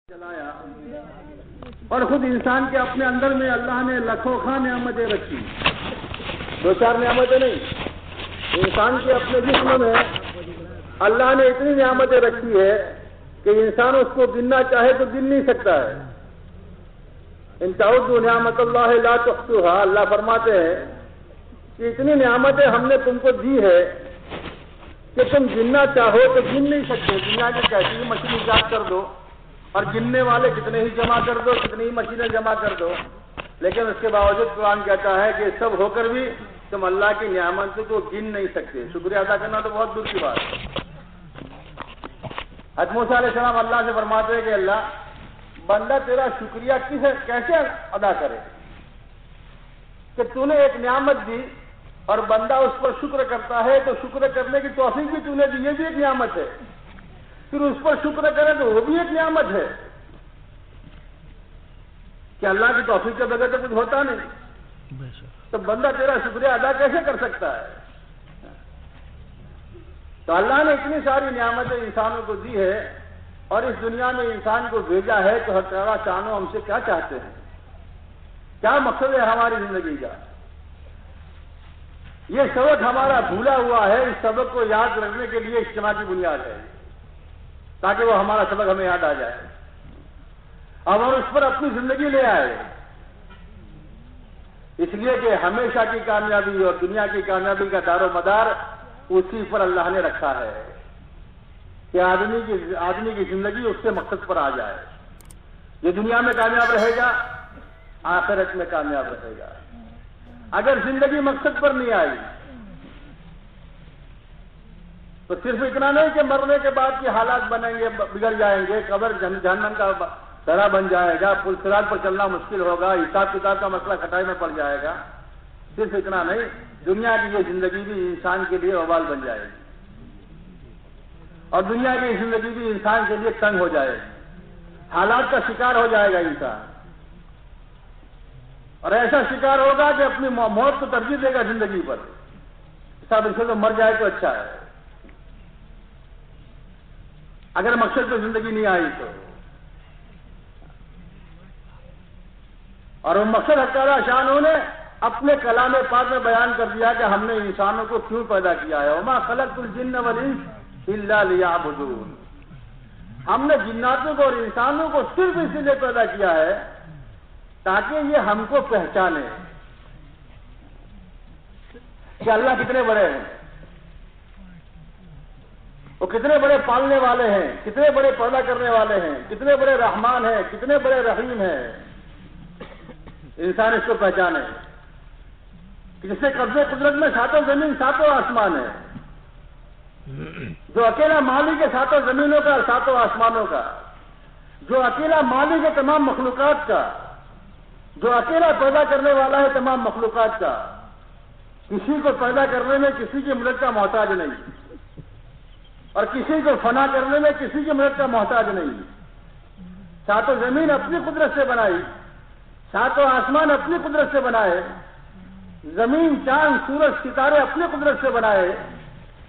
چلایا اور خود انسان کے اپنے اندر میں اللہ نے لکھوں خواہ نعمتیں رکھی، دو چار نعمتیں نہیں، انسان کے اپنے جسم میں اللہ نے اتنی نعمتیں رکھی ہے کہ انسان اس کو گننا چاہے تو گن نہیں سکتا ہے۔ ان تعدوا نعمت اللہ لا تحصوها، اللہ فرماتے ہیں کہ اتنی نعمتیں ہم نے تم کو دی ہے کہ تم گننا چاہو تو گن نہیں سکتے۔ دنیا کی کیسی مشین ایجاد کر دو اور گننے والے کتنے ہی جمع کر دو، کتنی ہی مشینیں جمع کر دو، لیکن اس کے باوجود قرآن کہتا ہے کہ سب ہو کر بھی تم اللہ کی نعمت کو گن نہیں سکتے۔ شکریہ ادا کرنا تو بہت دور کی بات ہے۔ حضرت موسیٰ علیہ السلام اللہ سے فرماتے ہیں کہ اللہ، بندہ تیرا شکریہ کیسے ادا کرے کہ تو نے ایک نعمت دی اور بندہ اس پر شکر کرتا ہے تو شکر کرنے کی توفیق بھی تو نے دی، یہ بھی ایک نعمت ہے، پھر اس پر شکر کرے تو وہ بھی ایک نعمت ہے کہ اللہ کی توفیق کے بغیر تو کچھ ہوتا نہیں، تو بندہ تیرا شکریہ ادا کیسے کر سکتا ہے؟ تو اللہ نے اتنی ساری نعمتیں انسانوں کو دی ہے اور اس دنیا میں انسان کو بھیجا ہے، تو حق تعالیٰ شانو ہم سے کیا چاہتے ہیں، کیا مقصد ہے ہماری زندگی کا؟ یہ سبق ہمارا بھولا ہوا ہے، اس سبق کو یاد رکھنے کے لیے اجتماع کی بنیاد ہے تاکہ وہ ہمارا سبق ہمیں یاد آ جائے اب ہم اس پر اپنی زندگی لے آئے، اس لیے کہ ہمیشہ کی کامیابی اور دنیا کی کامیابی کا دار و مدار اسی پر اللہ نے رکھا ہے کہ آدمی کی زندگی اس کے مقصد پر آ جائے، یہ دنیا میں کامیاب رہے گا، آخرت میں کامیاب رہے گا۔ اگر زندگی مقصد پر نہیں آئی تو صرف اتنا نہیں کہ مرنے کے بعد کے حالات بنیں گے، بگڑ جائیں گے، قبر جہنم کا درا بن جائے گا، پل صراط پر چلنا مشکل ہوگا، حساب کتاب کا مسئلہ کٹائی میں پڑ جائے گا، صرف اتنا نہیں، دنیا کی یہ زندگی بھی انسان کے لیے وبال بن جائے گی اور دنیا کی زندگی بھی انسان کے لیے تنگ ہو جائے گی، حالات کا شکار ہو جائے گا انسان، اور ایسا شکار ہوگا کہ اپنی موت کو ترجیح دے گا زندگی پر، سب اسے تو مر جائے تو اچھا ہے اگر مقصد پہ زندگی نہیں آئی تو۔ اور وہ مقصد حق تعالیٰ شانہ نے اپنے کلام پاک میں بیان کر دیا کہ ہم نے انسانوں کو کیوں پیدا کیا ہے، وما خلقت الجن والانس الا لیعبدون، ہم نے جناتوں کو اور انسانوں کو صرف اسی لیے پیدا کیا ہے تاکہ یہ ہم کو پہچانے کہ اللہ کتنے بڑے ہیں، وہ کتنے بڑے پالنے والے ہیں، کتنے بڑے پیدا کرنے والے ہیں، کتنے بڑے رحمان ہیں، کتنے بڑے رحیم ہیں، انسان اس کو پہچانے جس سے قبضے قدرت میں ساتوں زمین ساتوں آسمان ہے، جو اکیلا مالک ہے ساتوں زمینوں کا اور ساتوں آسمانوں کا، جو اکیلا مالک ہے تمام مخلوقات کا، جو اکیلا پیدا کرنے والا ہے تمام مخلوقات کا، کسی کو پیدا کرنے میں کسی کی مدد کا محتاج نہیں اور کسی کو فنا کرنے میں کسی کی مدد کا محتاج نہیں، ساتوں زمین اپنی قدرت سے بنائی، ساتوں آسمان اپنی قدرت سے بنائے، زمین چاند سورج ستارے اپنی قدرت سے بنائے،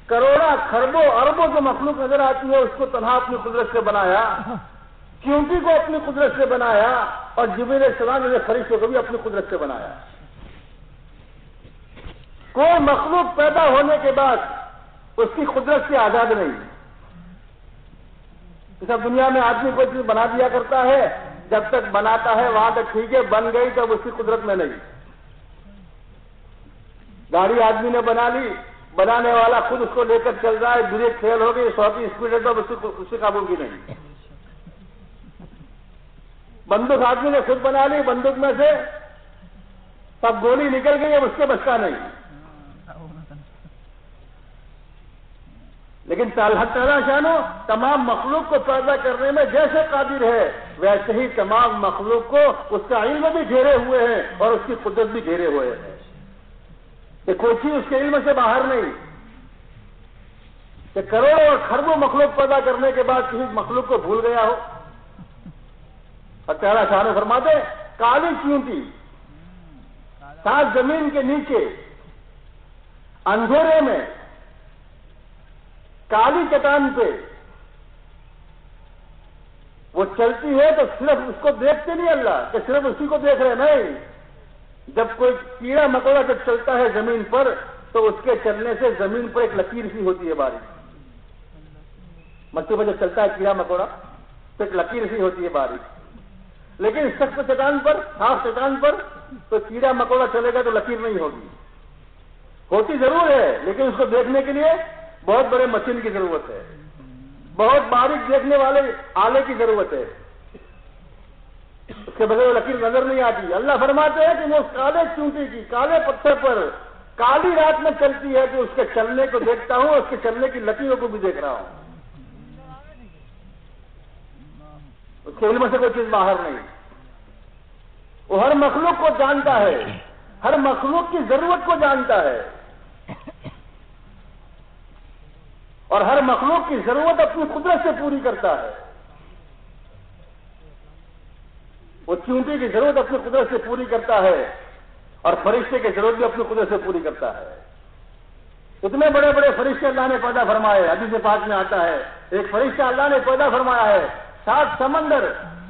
کروڑوں کھربوں اربوں جو مخلوق نظر آتی ہے اس کو تنہا اپنی قدرت سے بنایا، چیونٹی کو اپنی قدرت سے بنایا اور جبریل علیہ السلام جیسے فرشتوں کو بھی اپنی قدرت سے بنایا۔ کوئی مخلوق پیدا ہونے کے بعد اس کی قدرت سے آزاد نہیں، جیسا دنیا میں آدمی کوئی چیز بنا دیا کرتا ہے، جب تک بناتا ہے وہاں تک ٹھیک ہے، بن گئی تب اس کی قدرت میں نہیں۔ گاڑی آدمی نے بنا لی، بنانے والا خود اس کو لے کر چل رہا ہے، بریک فیل ہو گئی، 100 کی اسپیڈ ہے تو اس کی قابو کی نہیں۔ بندوق آدمی نے خود بنا لی، بندوق میں سے سب گولی نکل گئی، اب اس کے بس کا نہیں۔ لیکن حق تعالیٰ شانہ تمام مخلوق کو پیدا کرنے میں جیسے قادر ہے ویسے ہی تمام مخلوق کو اس کا علم بھی گھیرے ہوئے ہیں اور اس کی قدرت بھی گھیرے ہوئے ہیں کہ کوئی چیز اس کے علم سے باہر نہیں، کہ کروڑوں اور خربوں مخلوق پیدا کرنے کے بعد کسی مخلوق کو بھول گیا ہو۔ اور تعالیٰ شانہ فرماتے کالی چیونٹی سات زمین کے نیچے اندھیرے میں کالی چٹان پہ وہ چلتی ہے تو صرف اس کو دیکھتے نہیں اللہ کہ صرف اسی کو دیکھ رہے، نہیں. جب کوئی کیڑا مکوڑا جب چلتا ہے زمین پر تو اس کے چلنے سے زمین پر ایک لکیر سی ہوتی ہے باریک. مٹی پر جب چلتا ہے کیڑا مکوڑا تو ایک لکیر سی ہوتی ہے باریک. لیکن سخت چٹان پر، صاف چٹان پر تو کیڑا مکوڑا چلے گا تو لکیر نہیں ہوگی. ہوتی ضرور ہے لیکن اس کو دیکھنے کے لیے بہت بڑے مشین کی ضرورت ہے، بہت باریک دیکھنے والے آلے کی ضرورت ہے. اس کے بغیر وہ لکیر نظر نہیں آتی. اللہ فرماتے ہیں کہ وہ کالے چونٹی کی، کالے پتھر پر کالی رات میں چلتی ہے، جو اس کے چلنے کو دیکھتا ہوں، اس کے چلنے کی لکیروں کو بھی دیکھ رہا ہوں. اس کے علم سے کوئی چیز باہر نہیں. وہ ہر مخلوق کو جانتا ہے، ہر مخلوق کی ضرورت کو جانتا ہے، اور ہر مخلوق کی ضرورت اپنی قدرت سے پوری کرتا ہے. وہ چونٹی کی ضرورت اپنی قدرت سے پوری کرتا ہے اور فرشتے کی ضرورت بھی اپنی قدرت سے پوری کرتا ہے. اتنے بڑے بڑے فرشتے اللہ نے پیدا فرمائے. حدیث پاک میں آتا ہے ایک فرشتہ اللہ نے پیدا فرمایا ہے 7 سمندر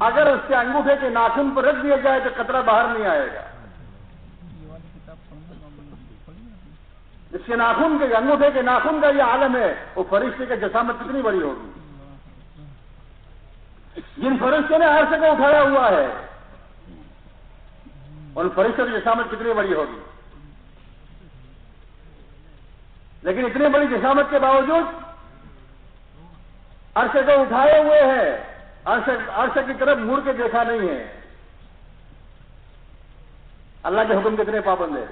اگر اس کے انگوٹھے کے ناخن پر رکھ دیا جائے تو قطرہ باہر نہیں آئے گا. جس کے ناخن کے انگوٹھے کے ناخن کا یہ عالم ہے، وہ فرشتے کی جسامت کتنی بڑی ہوگی. جن فرشتے نے عرش کو اٹھایا ہوا ہے ان فرشتوں کی جسامت کتنی بڑی ہوگی. لیکن اتنی بڑی جسامت کے باوجود عرش کو اٹھائے ہوئے ہیں، عرش کی طرف مڑ کے دیکھا نہیں ہے. اللہ کے حکم کتنے پابند ہے.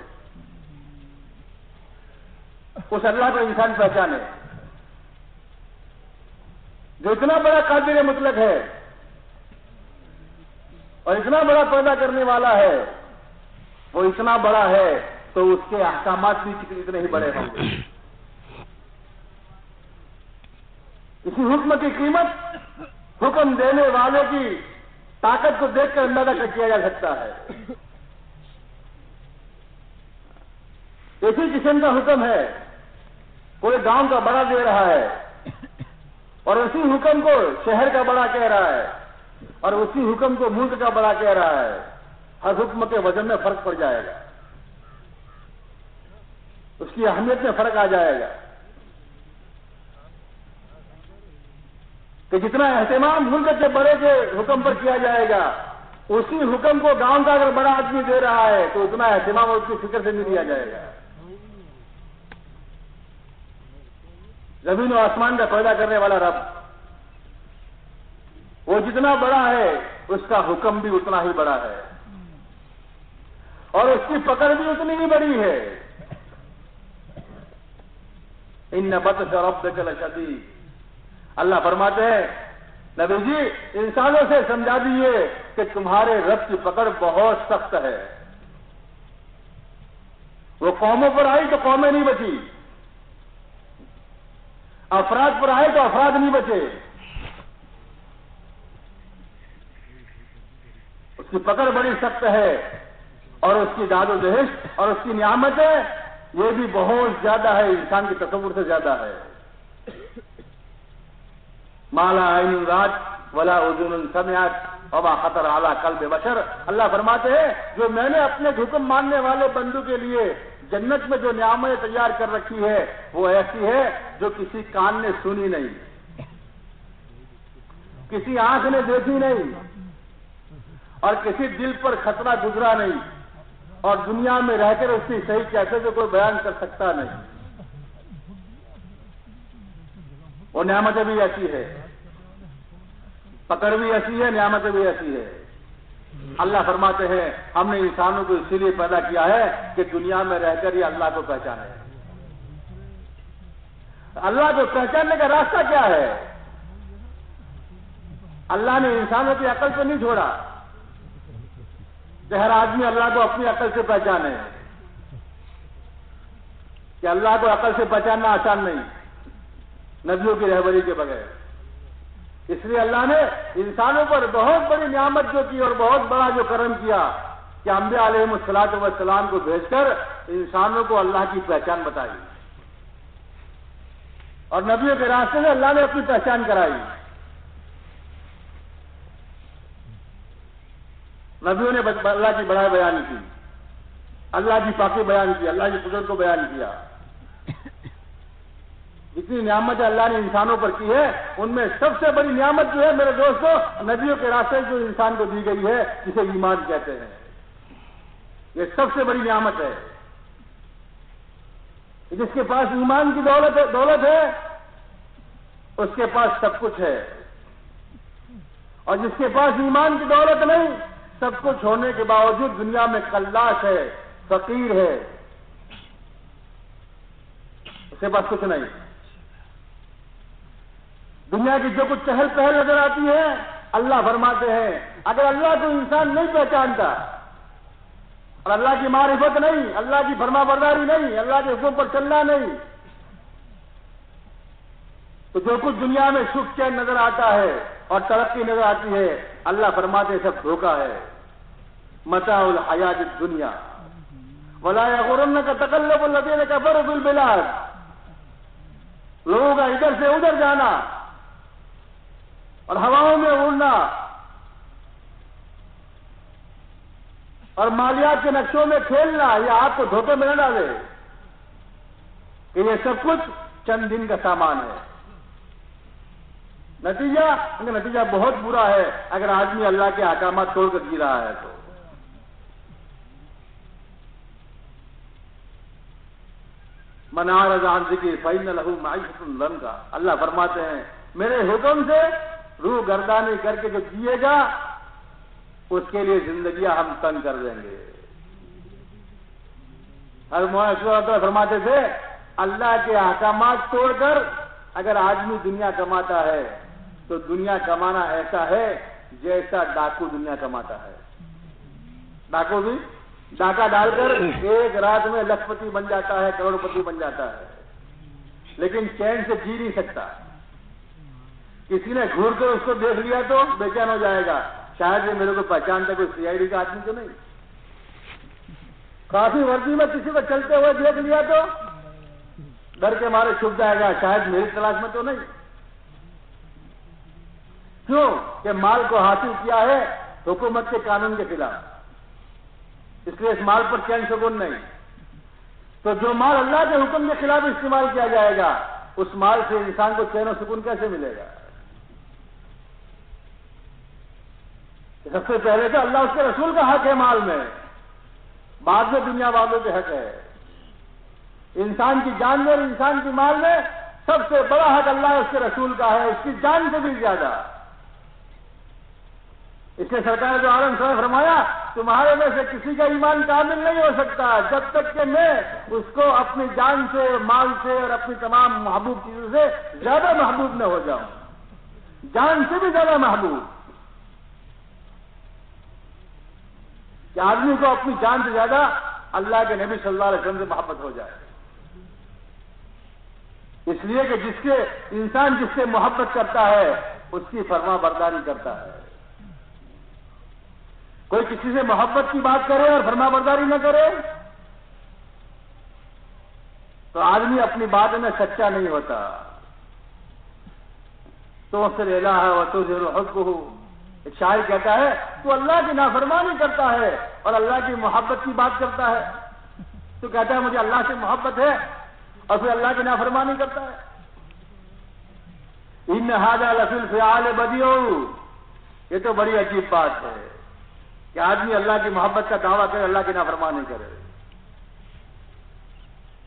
اس اللہ کو انسان پہچانے جو اتنا بڑا قادر مطلق ہے اور اتنا بڑا پیدا کرنے والا ہے. وہ اتنا بڑا ہے تو اس کے احکامات بھی اتنے ہی بڑے ہوں گے. اسی حکم کی قیمت حکم دینے والے کی طاقت کو دیکھ کر اندازہ کیا جا سکتا ہے. اسی قسم کا حکم ہے، کوئی گاؤں کا بڑا دے رہا ہے اور اسی حکم کو شہر کا بڑا کہہ رہا ہے اور اسی حکم کو ملک کا بڑا کہہ رہا ہے. ہر حکم کے وزن میں فرق پڑ جائے گا، اس کی اہمیت میں فرق آ جائے گا. کہ جتنا اہتمام ملک کے بڑے کے حکم پر کیا جائے گا، اسی حکم کو گاؤں کا اگر بڑا آدمی دے رہا ہے تو اتنا اہتمام اس کی فکر سے نہیں دیا جائے گا. زمین و آسمان کا پیدا کرنے والا رب، وہ جتنا بڑا ہے اس کا حکم بھی اتنا ہی بڑا ہے اور اس کی پکڑ بھی اتنی ہی بڑی ہے. ان بطش ربک لشدید. اللہ فرماتے ہیں نبی جی انسانوں سے سمجھا دیجیے کہ تمہارے رب کی پکڑ بہت سخت ہے. وہ قوموں پر آئی تو قومیں نہیں بچی، افراد پر آئے تو افراد نہیں بچے. اس کی پکڑ بڑی سخت ہے اور اس کی داد و دہش اور اس کی نعمتیں یہ بھی بہت زیادہ ہے، انسان کے تصور سے زیادہ ہے. مالا عین رات ولا اذن سمعت وما خطر اعلی قلب بشر. اللہ فرماتے ہیں جو میں نے اپنے حکم ماننے والے بندوں کے لیے جنت میں جو نعمتیں تیار کر رکھی ہے وہ ایسی ہے جو کسی کان نے سنی نہیں، کسی آنکھ نے دیکھی نہیں اور کسی دل پر خطرہ گزرا نہیں اور دنیا میں رہ کر اس کی صحیح کیسے سے کوئی بیان کر سکتا نہیں. وہ نعمتیں بھی ایسی ہے، پکڑ بھی ایسی ہے، نعمتیں بھی ایسی ہے. اللہ فرماتے ہیں ہم نے انسانوں کو اسی لیے پیدا کیا ہے کہ دنیا میں رہ کر یہ اللہ کو پہچانے. اللہ کو پہچاننے کا راستہ کیا ہے؟ اللہ نے انسانوں کی عقل کو نہیں چھوڑا کہ ہر آدمی اللہ کو اپنی عقل سے پہچانے. کہ اللہ کو عقل سے پہچاننا آسان نہیں نبیوں کی رہبری کے بغیر. اس لیے اللہ نے انسانوں پر بہت بڑی نعمت جو کی اور بہت بڑا جو کرم کیا کہ انبیاء علیہ الصلوۃ والسلام کو بھیج کر انسانوں کو اللہ کی پہچان بتائی اور نبیوں کے راستے سے اللہ نے اپنی پہچان کرائی. نبیوں نے اللہ کی بڑائی بیان کی، اللہ کی پاکی بیان کی، اللہ کی قدرت کو بیان کیا۔ جتنی نعمتیں اللہ نے انسانوں پر کی ہے، ان میں سب سے بڑی نعمت جو ہے میرے دوستو، نبیوں کے راستے جو انسان کو دی گئی ہے، جسے ایمان کہتے ہیں، یہ سب سے بڑی نعمت ہے۔ جس کے پاس ایمان کی دولت ہے، اس کے پاس سب کچھ ہے، اور جس کے پاس ایمان کی دولت نہیں، سب کچھ ہونے کے باوجود دنیا میں کلاش ہے، فقیر ہے، اس کے پاس کچھ نہیں۔ دنیا کی جو کچھ چہل پہل نظر آتی ہے، اللہ فرماتے ہیں اگر اللہ کو انسان نہیں پہچانتا اور اللہ کی معرفت نہیں، اللہ کی فرما برداری نہیں، اللہ کے حکم پر چلنا نہیں، تو جو کچھ دنیا میں سکھ چین نظر آتا ہے اور ترقی نظر آتی ہے، اللہ فرماتے ہیں سب دھوکہ ہے، متاع الحیات الدنیا ولا یغرنک تقلب الذین کفروا فی البلاد۔ لوگوں کا ادھر سے ادھر جانا اور ہواؤں میں اڑنا اور مالیات کے نقشوں میں کھیلنا، یہ آپ کو دھوکے میں نہ ڈالے کہ یہ سب کچھ چند دن کا سامان ہے۔ نتیجہ بہت برا ہے اگر آدمی اللہ کے احکامات توڑ کر جی رہا ہے تو۔ من اعرض عن ذکری فإن له معیشۃ ضنکا، اللہ فرماتے ہیں میرے حکم سے روح گردانی کر کے جو جیے گا، اس کے لیے زندگیاں ہم تنگ کر دیں گے۔ ہر معاشرہ فرماتے تھے اللہ کے احکامات توڑ کر اگر آدمی دنیا کماتا ہے تو دنیا کمانا ایسا ہے جیسا ڈاکو دنیا کماتا ہے۔ ڈاکو بھی ڈاکہ ڈال کر ایک رات میں لکھ پتی بن جاتا ہے، کروڑ پتی بن جاتا ہے، لیکن چین سے جی نہیں سکتا۔ کسی نے گھور کر اس کو دیکھ لیا تو بے چین ہو جائے گا، شاید یہ میرے کو پہچانتا کوئی سی آئی ڈی کا آدمی تو نہیں۔ کافی وردی میں کسی کو چلتے ہوئے دیکھ لیا تو ڈر کے مارے چھپ جائے گا، شاید میری تلاش میں تو نہیں۔ کیوں کہ مال کو حاصل کیا ہے حکومت کے قانون کے خلاف، اس لیے اس مال پر چین سکون نہیں۔ تو جو مال اللہ کے حکم کے خلاف استعمال کیا جائے گا، اس مال سے انسان کو چین و سکون کیسے ملے گا؟ سب سے پہلے تو اللہ اس کے رسول کا حق ہے مال میں، بعد میں دنیا والوں کے حق ہے۔ انسان کی جان میں اور انسان کی مال میں سب سے بڑا حق اللہ اس کے رسول کا ہے، اس کی جان سے بھی زیادہ۔ اس لیے سرکار جو عالم صلی اللہ علیہ وسلم نے فرمایا تمہارے میں سے کسی کا ایمان کامل نہیں ہو سکتا جب تک کہ میں اس کو اپنی جان سے، مال سے اور اپنی تمام محبوب چیزوں سے زیادہ محبوب نہ ہو جاؤں، جان سے بھی زیادہ محبوب، کہ آدمی کو اپنی جان سے زیادہ اللہ کے نبی صلی اللہ علیہ وسلم سے محبت ہو جائے۔ اس لیے کہ انسان جس سے محبت کرتا ہے اس کی فرما برداری کرتا ہے۔ کوئی کسی سے محبت کی بات کرے اور فرما برداری نہ کرے تو آدمی اپنی بات میں سچا نہیں ہوتا۔ تو پھر الہ و تظہر حبہ، ایک شاعر کہتا ہے تو اللہ کی نافرمانی کرتا ہے اور اللہ کی محبت کی بات کرتا ہے، تو کہتا ہے مجھے اللہ سے محبت ہے اور پھر اللہ کی نافرمانی کرتا ہے۔ ان ھذا لفی الفعال بدیع، یہ تو بڑی عجیب بات ہے کہ آدمی اللہ کی محبت کا دعویٰ کرے، اللہ کی نافرمانی کرے۔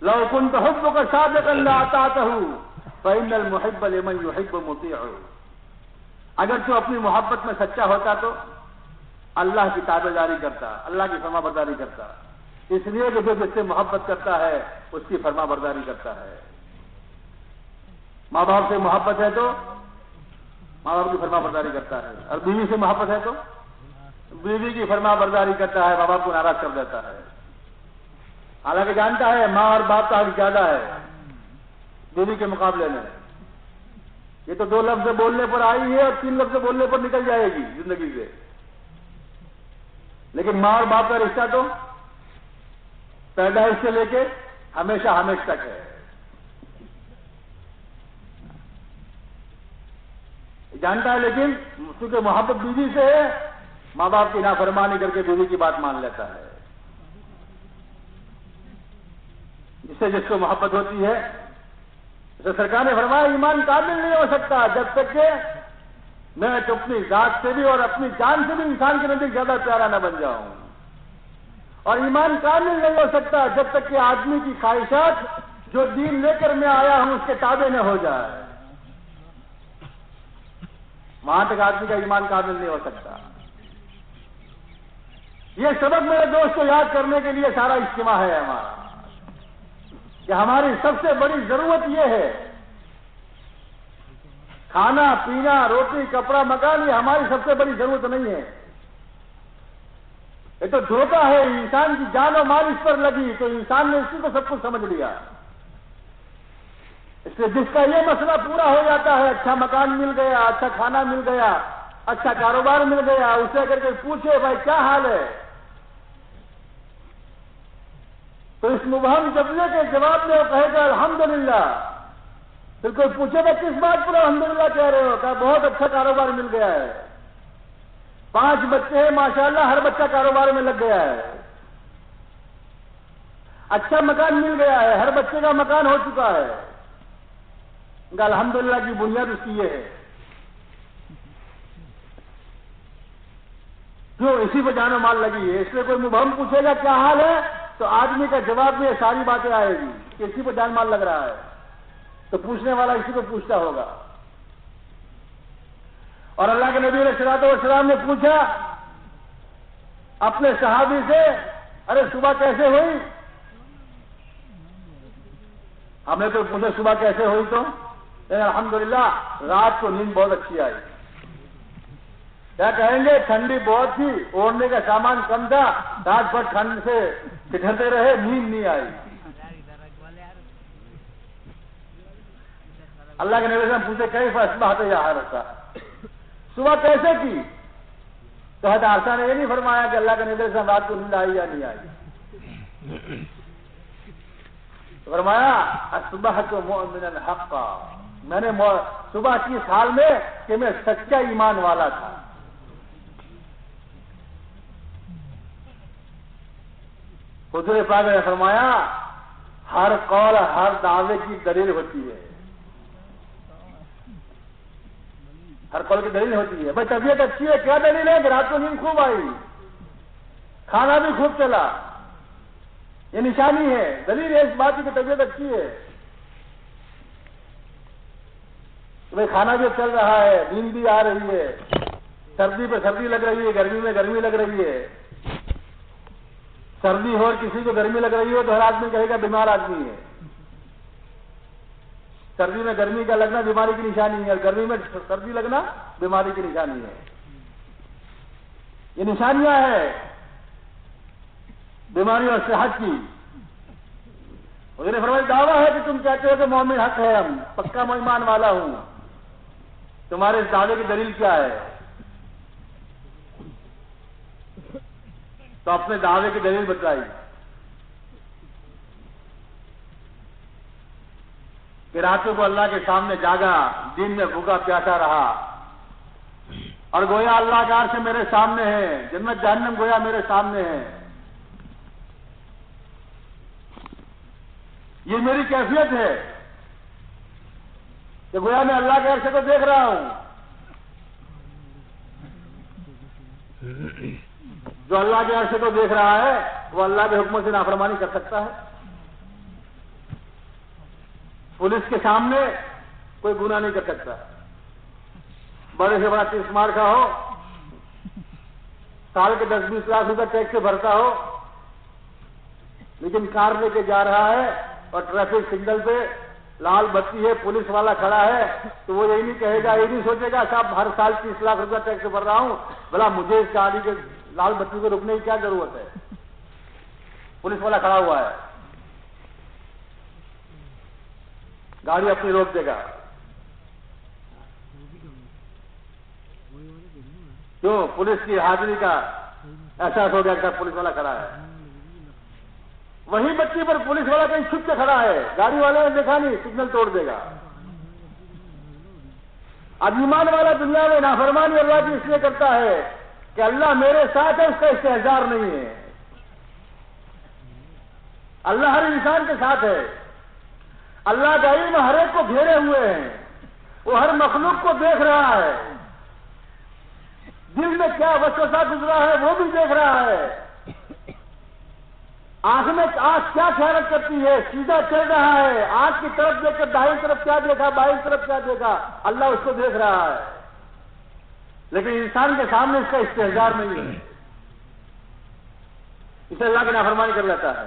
لو كنت حبك صادقا لاطعته فإن المحب لمن يحب مطيع، اگر تو اپنی محبت میں سچا ہوتا تو اللہ کی تابعداری کرتا، اللہ کی فرما برداری کرتا، اس لیے کہ جو جس سے محبت کرتا ہے اس کی فرما برداری کرتا ہے۔ ماں باپ سے محبت ہے تو ماں باپ کی فرما برداری کرتا ہے، اور بیوی سے محبت ہے تو بیوی کی فرما برداری کرتا ہے، ماں باپ کو ناراض کر دیتا ہے، حالانکہ جانتا ہے ماں اور باپ کا حق زیادہ ہے بیوی کے مقابلے میں۔ یہ تو 2 لفظ بولنے پر آئی ہے اور 3 لفظ بولنے پر نکل جائے گی زندگی سے، لیکن ماں اور باپ کا رشتہ تو پیدائش سے لے کے ہمیشہ ہمیشہ تک ہے۔ جانتا ہے لیکن چونکہ محبت بیوی سے ہے، ماں باپ کی نافرمانی کر کے بیوی کی بات مان لیتا ہے. جس سے جس کو محبت ہوتی ہے. اسے سرکار نے فرمایا ایمان کامل نہیں ہو سکتا جب تک کہ میں اپنی ذات سے بھی اور اپنی جان سے بھی انسان کے نزدیک زیادہ پیارا نہ بن جاؤں. اور ایمان کامل نہیں ہو سکتا جب تک کہ آدمی کی خواہشات جو دین لے کر میں آیا ہوں اس کے تابع نہ ہو جائے. وہاں تک آدمی کا ایمان کامل نہیں ہو سکتا. یہ سبق میرے دوست کو یاد کرنے کے لیے سارا اجتماع ہے ہمارا کہ ہماری سب سے بڑی ضرورت یہ ہے کھانا پینا روٹی کپڑا مکان. یہ ہماری سب سے بڑی ضرورت نہیں ہے. یہ تو دھوکہ ہے. انسان کی جان و مال اس پر لگی تو انسان نے اسی کو سب کچھ سمجھ لیا. اس لیے جس کا یہ مسئلہ پورا ہو جاتا ہے اچھا مکان مل گیا اچھا کھانا مل گیا اچھا کاروبار مل گیا اسے کر کے پوچھے بھائی کیا حال ہے تو اس مبہم جملے کے جواب میں وہ کہے گا الحمدللہ. پھر کوئی پوچھے گا کس بات پر الحمدللہ کہہ رہے ہو؟ کہا بہت اچھا کاروبار مل گیا ہے. 5 بچے ہیں ماشاءاللہ ہر بچہ کاروبار میں لگ گیا ہے. اچھا مکان مل گیا ہے ہر بچے کا مکان ہو چکا ہے. کہا الحمدللہ کی بنیاد اس کی یہ ہے. کیوں؟ اسی پہ جان و مال لگی ہے. اس لیے کوئی مبہم پوچھے گا کیا حال ہے تو آدمی کا جواب میں یہ ساری باتیں آئے گی کہ اسی پہ جان مال لگ رہا ہے. تو پوچھنے والا اسی کو پوچھتا ہوگا. اور اللہ کے نبی علیہ الصلوۃ والسلام نے پوچھا اپنے صحابی سے ارے صبح کیسے ہوئی؟ ہم نے تو پوچھا صبح کیسے ہوئی تو الحمدللہ رات کو نیند بہت اچھی آئی. کیا کہیں گے؟ ٹھنڈی بہت تھی اوڑھنے کا سامان کم تھا رات بھر ٹھنڈ سے ٹھنڈے رہے نیند نہیں آئی. اللہ کے نبی سے پوچھے کیف اصبحت یا حارثہ صبح کیسے کی؟ تو حضرت عائشہ نے یہ نہیں فرمایا کہ اللہ کے نبی سے رات کو نیند آئی یا نہیں آئی. فرمایا اصبحت مؤمنا حقا میں نے صبح کی اس حال میں کہ میں سچا ایمان والا تھا. حضور پاک نے فرمایا ہر قول ہر دعوے کی دلیل ہوتی ہے. ہر قول کی دلیل ہوتی ہے. بھائی طبیعت اچھی ہے کیا دلیل ہے کہ رات کو نیند خوب آئی کھانا بھی خوب چلا یہ نشانی ہے دلیل ہے اس بات کی کہ طبیعت اچھی ہے. بھائی کھانا بھی چل رہا ہے نیند بھی آ رہی ہے سردی پہ سردی لگ رہی ہے گرمی میں گرمی لگ رہی ہے. سردی ہو اور کسی کو گرمی لگ رہی ہو تو ہر آدمی کہے گا بیمار آدمی ہے. سردی میں گرمی کا لگنا بیماری کی نشانی ہے اور گرمی میں سردی لگنا بیماری کی نشانی ہے. یہ نشانیاں ہیں بیماری اور صحت کی. حضور نے فرمایا دعویٰ ہے کہ تم کہتے ہو کہ مومن حق ہے ہم پکا میں ایمان والا ہوں تمہارے اس دعوے کی دلیل کیا ہے؟ تو اپنے دعوے کی دلیل بتائی کہ راتوں کو اللہ کے سامنے جاگا دن میں بھوکا پیاسا رہا اور گویا اللہ کا عرش میرے سامنے ہے جنت جہنم گویا میرے سامنے ہے. یہ میری کیفیت ہے کہ گویا میں اللہ کے عرش کو دیکھ رہا ہوں. جو اللہ کے عرش کو دیکھ رہا ہے وہ اللہ کے حکم سے نافرمانی کر سکتا ہے؟ پولیس کے سامنے کوئی گناہ نہیں کر سکتا. بڑے سے بڑا تیس مار کا ہو سال کے 10-20 لاکھ روپے ٹیکس سے بھرتا ہو لیکن کار لے کے جا رہا ہے اور ٹریفک سگنل پہ لال بتی ہے پولیس والا کھڑا ہے تو وہ یہی نہیں کہے گا یہ نہیں سوچے گا صاحب ہر سال 30 لاکھ روپے ٹیکس بھر رہا ہوں بھلا مجھے اس گاڑی کے لال بتی کو رکنے کی کیا ضرورت ہے. پولیس والا کھڑا ہوا ہے گاڑی اپنی روک دے گا. کیوں؟ پولیس کی حاضری کا احساس ہو گیا کہ پولیس والا کھڑا ہے. وہی بچی پر پولیس والا کہیں چھپ کے کھڑا ہے گاڑی والے نے دیکھا نہیں سگنل توڑ دے گا. اب ایمان والا دنیا میں نافرمانی اللہ کی اس لیے کرتا ہے کہ اللہ میرے ساتھ ہے، اس کا استحزار نہیں ہے۔ اللہ ہر انسان کے ساتھ ہے، اللہ کا علم ہر ایک کو گھیرے ہوئے ہیں، وہ ہر مخلوق کو دیکھ رہا ہے، دل میں کیا وسوسہ گزرا ہے وہ بھی دیکھ رہا ہے، آنکھ میں آنکھ کیا خیالت کرتی ہے، سیدھا چل رہا ہے، آنکھ کی طرف دیکھ کر دائیں طرف کیا دیکھا، بائیں طرف کیا دیکھا، اللہ اس کو دیکھ رہا ہے، لیکن انسان کے سامنے اس کا استحزار نہیں ہے، اسے اللہ کی نافرمانی کر لیتا ہے۔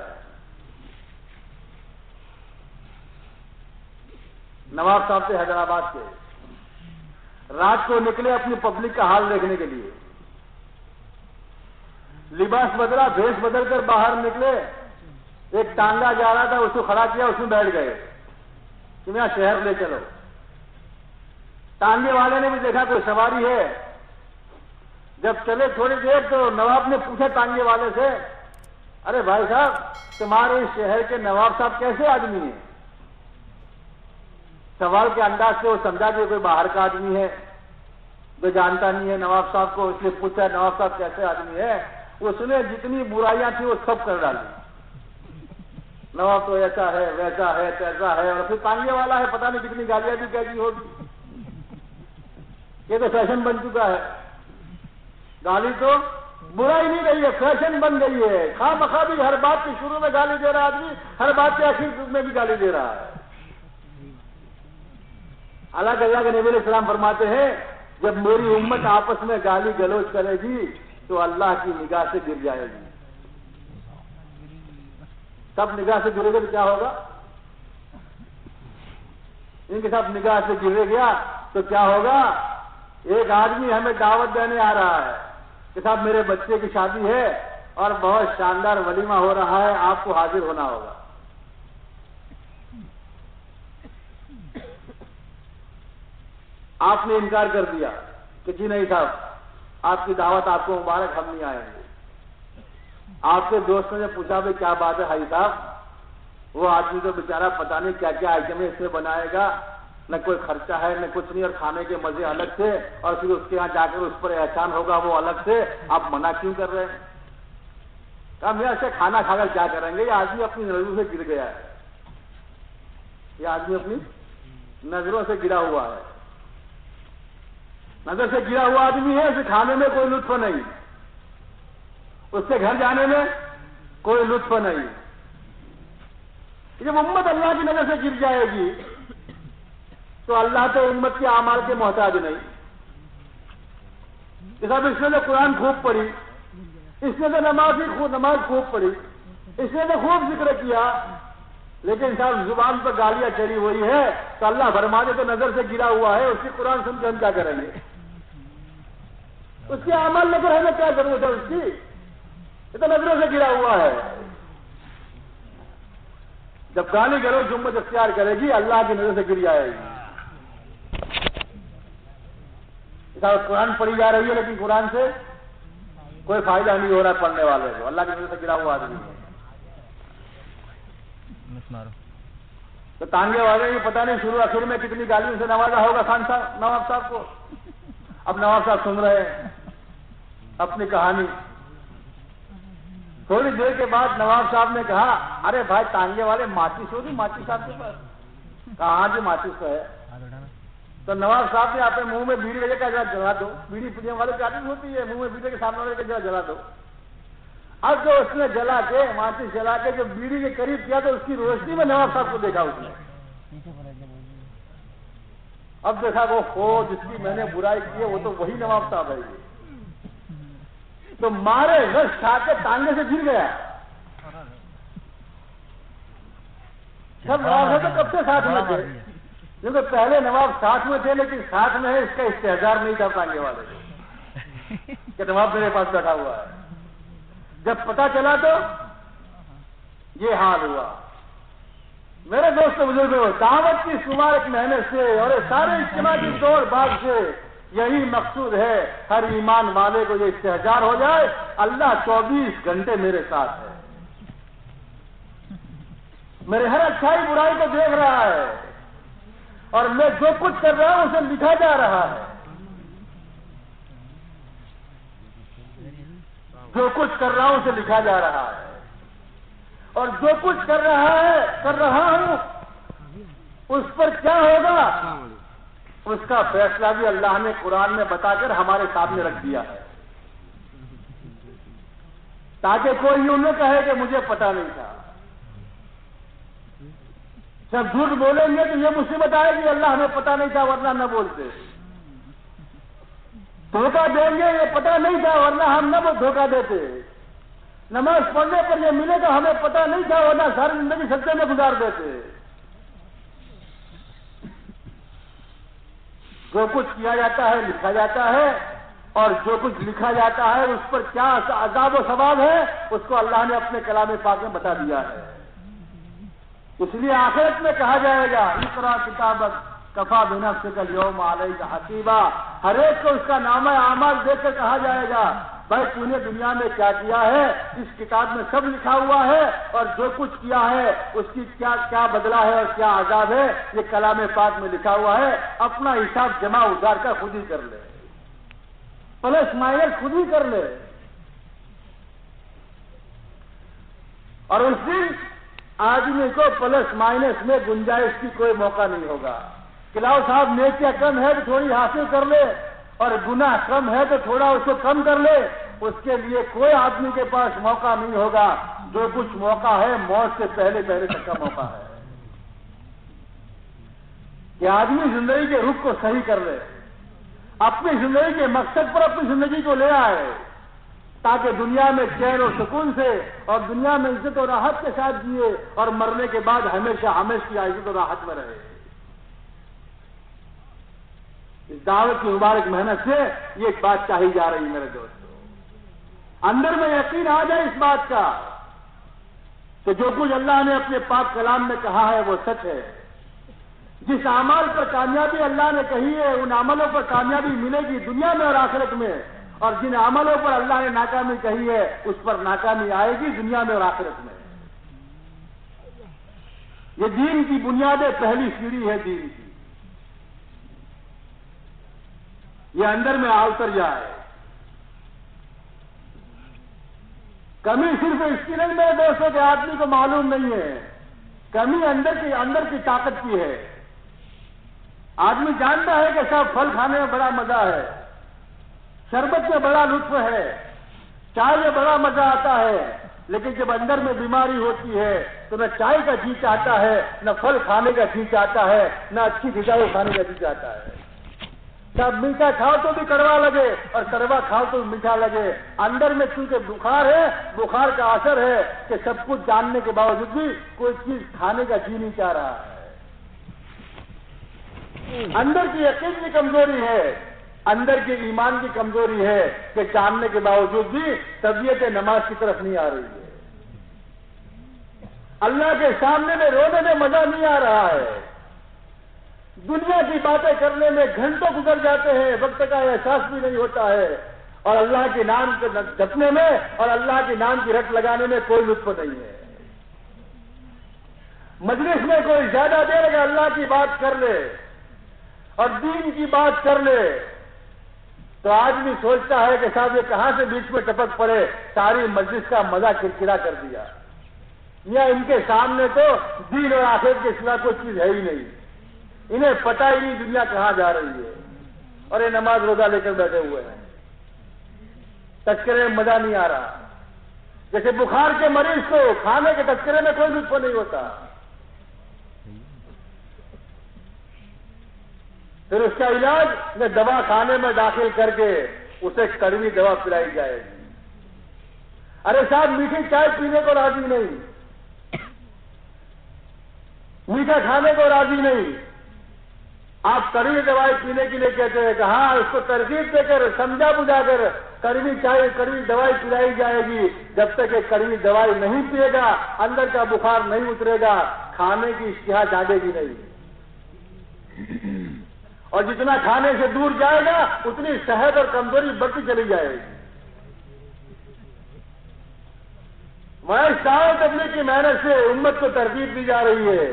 نواب صاحب تھے حیدرآباد کے، رات کو نکلے اپنی پبلک کا حال دیکھنے کے لیے، لباس بدلا، بھیس بدل کر باہر نکلے، ایک ٹانگا جا رہا تھا اس کو کھڑا کیا، اس میں بیٹھ گئے کہ میں شہر لے چلو۔ ٹانگے والے نے بھی دیکھا کوئی سواری ہے، جب چلے تھوڑی دیر تو نواب نے پوچھا ٹانگے والے سے، ارے بھائی صاحب تمہارے اس شہر کے نواب صاحب کیسے آدمی ہیں؟ سوال کے انداز سے وہ سمجھا کہ کوئی باہر کا آدمی ہے جو جانتا نہیں ہے نواب صاحب کو، اس لیے پوچھا نواب صاحب کیسے آدمی ہے؟ اس نے جتنی برائیاں تھیں وہ سب کر ڈالی، نواب تو ایسا ہے ویسا ہے تیسا ہے، اور پھر ٹانگے والا ہے پتہ نہیں کتنی گالیاں بھی کہہ دی ہوگی، یہ تو فیشن بن چکا ہے، گالی تو برائی نہیں رہی ہے، فیشن بن گئی ہے، خواہ مخواہ بھی ہر بات کے شروع میں گالی دے رہا آدمی، ہر بات کے آخر میں بھی گالی دے رہا ہے۔ اللہ کے نبی علیہ السلام فرماتے ہیں جب میری امت آپس میں گالی گلوچ کرے گی تو اللہ کی نگاہ سے گر جائے گی، سب نگاہ سے گرے گا تو کیا ہوگا؟ ان کے ساتھ نگاہ سے گرے گیا تو کیا ہوگا؟ ایک آدمی ہمیں دعوت دینے آ رہا ہے کہ صاحب میرے بچے کی شادی ہے اور بہت شاندار ولیمہ ہو رہا ہے، آپ کو حاضر ہونا ہوگا۔ آپ نے انکار کر دیا کہ جی نہیں صاحب آپ کی دعوت آپ کو مبارک، ہم نہیں آئیں گے۔ آپ کے دوستوں نے پوچھا بھائی کیا بات ہے حاجی صاحب؟ وہ آدمی تو بیچارہ پتہ نہیں کیا کیا آئٹمیں اس میں بنائے گا، نہ کوئی خرچہ ہے نہ کچھ نہیں، اور کھانے کے مزے الگ سے، اور پھر اس کے یہاں جا کر اس پر احسان ہوگا وہ الگ سے، آپ منع کیوں کر رہے ہیں؟ کہا میں ایسے کھانا کھا کر کیا کریں گے، یہ آدمی اپنی نظروں سے گر گیا ہے، یہ آدمی اپنی نظروں سے گرا ہوا ہے، نظر سے گرا ہوا آدمی ہے، اسے کھانے میں کوئی لطف نہیں، اس کے گھر جانے میں کوئی لطف نہیں۔ جب امت اللہ کی نظر سے گر جائے گی تو اللہ تو امت کے اعمال کے محتاج نہیں۔ صاحب اس نے تو قرآن خوب پڑھی، اس نے تو نماز خوب پڑھی، اس نے تو خوب ذکر کیا، لیکن صاحب زبان پر گالیاں چڑھی ہوئی ہے تو اللہ فرما دے تو نظر سے گرا ہوا ہے، اس کی قرآن سن کے ہم کیا کریں گے؟ اس کے عمل نظر ہمیں کیا ضرورت ہے اس کی؟ یہ تو نظروں سے گرا ہوا ہے۔ جب گالی گلوچ امت اختیار کرے گی اللہ کی نظر سے گر جائے گی۔ قرآن پڑھی جا رہی ہے لیکن قرآن سے کوئی فائدہ نہیں ہو رہا پڑھنے والے کو، اللہ کی نظر سے گرا ہوا آدمی ہے۔ تو تانگے والے پتہ نہیں شروع آخر میں کتنی گالیوں سے نوازا ہوگا خان صاحب نواب صاحب کو۔ اب نواب صاحب سن رہے ہیں اپنی کہانی۔ تھوڑی دیر کے بعد نواب صاحب نے کہا ارے بھائی تانگے والے ماچس ہوگی ماچس صاحب کے پاس؟ کہا ہاں جی ماچس تو ہے۔ تو نواب صاحب نے اپنے منہ میں بیڑی لے کے جلا دو، بیڑی پینے والے کی عادت ہوتی ہے، منہ میں بیڑی کے سامنے لے کے جلا دو۔ اب جو اس نے جلا کے ماچس جلا کے جو بیڑی کے قریب کیا تو اس کی روشنی میں نواب صاحب کو دیکھا اس نے۔ اب دیکھا وہ جس کی میں نے برائی کی ہے وہ تو وہی نواب صاحب ہے، تو مارے رش کھا کے ٹانگے سے گر گیا۔ سب نواب صاحب تو کب سے ساتھ میں تھے، کیونکہ پہلے نواب ساتھ میں تھے لیکن ساتھ میں ہے اس کا استحضار نہیں تھا ٹانگے والے کہ نواب میرے پاس بیٹھا ہوا ہے۔ جب پتا چلا تو یہ حال ہوا۔ میرے دوست بزرگوں، دعوت کی مبارک محنت سے اور سارے اجتماع کی دوڑ بھاگ سے یہی مقصود ہے ہر ایمان والے کو یہ استحضار ہو جائے اللہ 24 گھنٹے میرے ساتھ ہے، میرے ہر اچھائی برائی کو دیکھ رہا ہے اور میں جو کچھ کر رہا ہوں اسے لکھا جا رہا ہے۔ جو کچھ کر رہا ہوں اسے لکھا جا رہا ہے، اور جو کچھ کر رہا ہوں اس پر کیا ہوگا اس کا فیصلہ بھی اللہ نے قرآن میں بتا کر ہمارے سامنے رکھ دیا ہے، تاکہ کوئی یوں نہ کہے کہ مجھے پتا نہیں تھا۔ جب جھوٹ بولیں گے تو یہ مصیبت آئے گی اللہ ہمیں پتا نہیں تھا ورنہ نہ بولتے، دھوکہ دیں گے یہ پتا نہیں تھا ورنہ ہم نہ وہ دھوکہ دیتے، نماز پڑھنے پر یہ ملے گا ہمیں پتا نہیں تھا ورنہ ساری زندگی سجدے میں گزار دیتے۔ جو کچھ کیا جاتا ہے لکھا جاتا ہے، اور جو کچھ لکھا جاتا ہے اس پر کیا عذاب و ثواب ہے اس کو اللہ نے اپنے کلام پاک میں بتا دیا ہے۔ اس لیے آخرت میں کہا جائے گا اقرا کتابک کفا بنفسک الیوم علیک حسیبا، ہر ایک کو اس کا نامہ اعمال دیکھ کر کہا جائے گا بھائی تو نے دنیا میں کیا کیا ہے، اس کتاب میں سب لکھا ہوا ہے، اور جو کچھ کیا ہے اس کی کیا کیا بدلہ ہے اور کیا عذاب ہے یہ کلام پاک میں لکھا ہوا ہے۔ اپنا حساب جمع ادھار کا خود ہی کر لے، پلس مائنس خود ہی کر لے، اور اس دن آدمی کو پلس مائنس میں گنجائش کی کوئی موقع نہیں ہوگا۔ کلاؤ صاحب نیکیاں کم ہے تو تھوڑی حاصل کر لے، اور گناہ کم ہے تو تھوڑا اس کو کم کر لے، اس کے لیے کوئی آدمی کے پاس موقع نہیں ہوگا۔ جو کچھ موقع ہے موت سے پہلے تک کا موقع ہے کہ آدمی زندگی کے رخ کو صحیح کر لے، اپنی زندگی کے مقصد پر اپنی زندگی کو لے آئے، تاکہ دنیا میں چین و سکون سے اور دنیا میں عزت و راحت کے ساتھ جیے، اور مرنے کے بعد ہمیشہ کی عزت و راحت میں رہے۔ اس دعوت کی مبارک محنت سے یہ ایک بات چاہی جا رہی میرے دوستو، اندر میں یقین آ جائے اس بات کا کہ جو کچھ اللہ نے اپنے پاک کلام میں کہا ہے وہ سچ ہے۔ جس اعمال پر کامیابی اللہ نے کہی ہے ان عملوں پر کامیابی ملے گی دنیا میں اور آخرت میں، اور جن عملوں پر اللہ نے ناکامی کہی ہے اس پر ناکامی آئے گی دنیا میں اور آخرت میں۔ یہ دین کی بنیاد پہلی سیڑھی ہے دین کی، یہ اندر میں اتر جائے۔ کمی صرف اس کی نہیں میرے دوستوں کہ آدمی کو معلوم نہیں ہے، کمی اندر کی طاقت کی ہے۔ آدمی جانتا ہے کہ صاحب پھل کھانے میں بڑا مزہ ہے، شربت میں بڑا لطف ہے، چائے میں بڑا مزہ آتا ہے، لیکن جب اندر میں بیماری ہوتی ہے تو نہ چائے کا جی چاہتا ہے، نہ پھل کھانے کا جی چاہتا ہے، نہ اچھی غذائیں کھانے کا جی چاہتا ہے۔ جب میٹھا کھاؤ تو بھی کڑوا لگے اور کڑوا کھاؤ تو بھی میٹھا لگے۔ اندر میں چونکہ بخار ہے، بخار کا اثر ہے کہ سب کچھ جاننے کے باوجود بھی کوئی چیز کھانے کا جی نہیں چاہ رہا ہے۔ اندر کی یقین کی کمزوری ہے، اندر کی ایمان کی کمزوری ہے کہ جاننے کے باوجود بھی طبیعت نماز کی طرف نہیں آ رہی ہے۔ اللہ کے سامنے میں رونے میں مزہ نہیں آ رہا ہے، دنیا کی باتیں کرنے میں گھنٹوں گزر جاتے ہیں، وقت کا احساس بھی نہیں ہوتا ہے، اور اللہ کے نام کو جپنے میں اور اللہ کے نام کی رٹ لگانے میں کوئی لطف نہیں ہے۔ مجلس میں کوئی زیادہ دیر اگر اللہ کی بات کر لے اور دین کی بات کر لے تو آدمی سوچتا ہے کہ صاحب یہ کہاں سے بیچ میں ٹپک پڑے، ساری مجلس کا مزہ کرکرا کر دیا۔ یا ان کے سامنے تو دین اور آخرت کے سوا کوئی چیز ہے ہی نہیں، انہیں پتہ ہی نہیں دنیا کہاں جا رہی ہے، اور یہ نماز روزہ لے کر بیٹھے ہوئے ہیں، تذکرے میں مزہ نہیں آ رہا۔ جیسے بخار کے مریض کو کھانے کے تذکرے میں کوئی لطف نہیں ہوتا، پھر اس کا علاج میں دوا خانے میں داخل کر کے اسے کڑوی دوا پلائی جائے گی۔ ارے صاحب میٹھی چائے پینے کو راضی نہیں، میٹھا کھانے کو راضی نہیں، آپ کڑوی دوائی پینے کے لیے کہتے ہیں کہ ہاں اس کو ترغیب دے کر سمجھا بجھا کر کڑوی چائے کڑوی دوائی پلائی جائے گی۔ جب تک یہ کڑوی دوائی نہیں پیے گا اندر کا بخار نہیں اترے گا، کھانے کی اشتہا جاگے گی نہیں، اور جتنا کھانے سے دور جائے گا اتنی صحت اور کمزوری بڑھتی چلی جائے گی۔ میں دعوت تبلیغ کی محنت سے امت کو ترغیب دی جا رہی ہے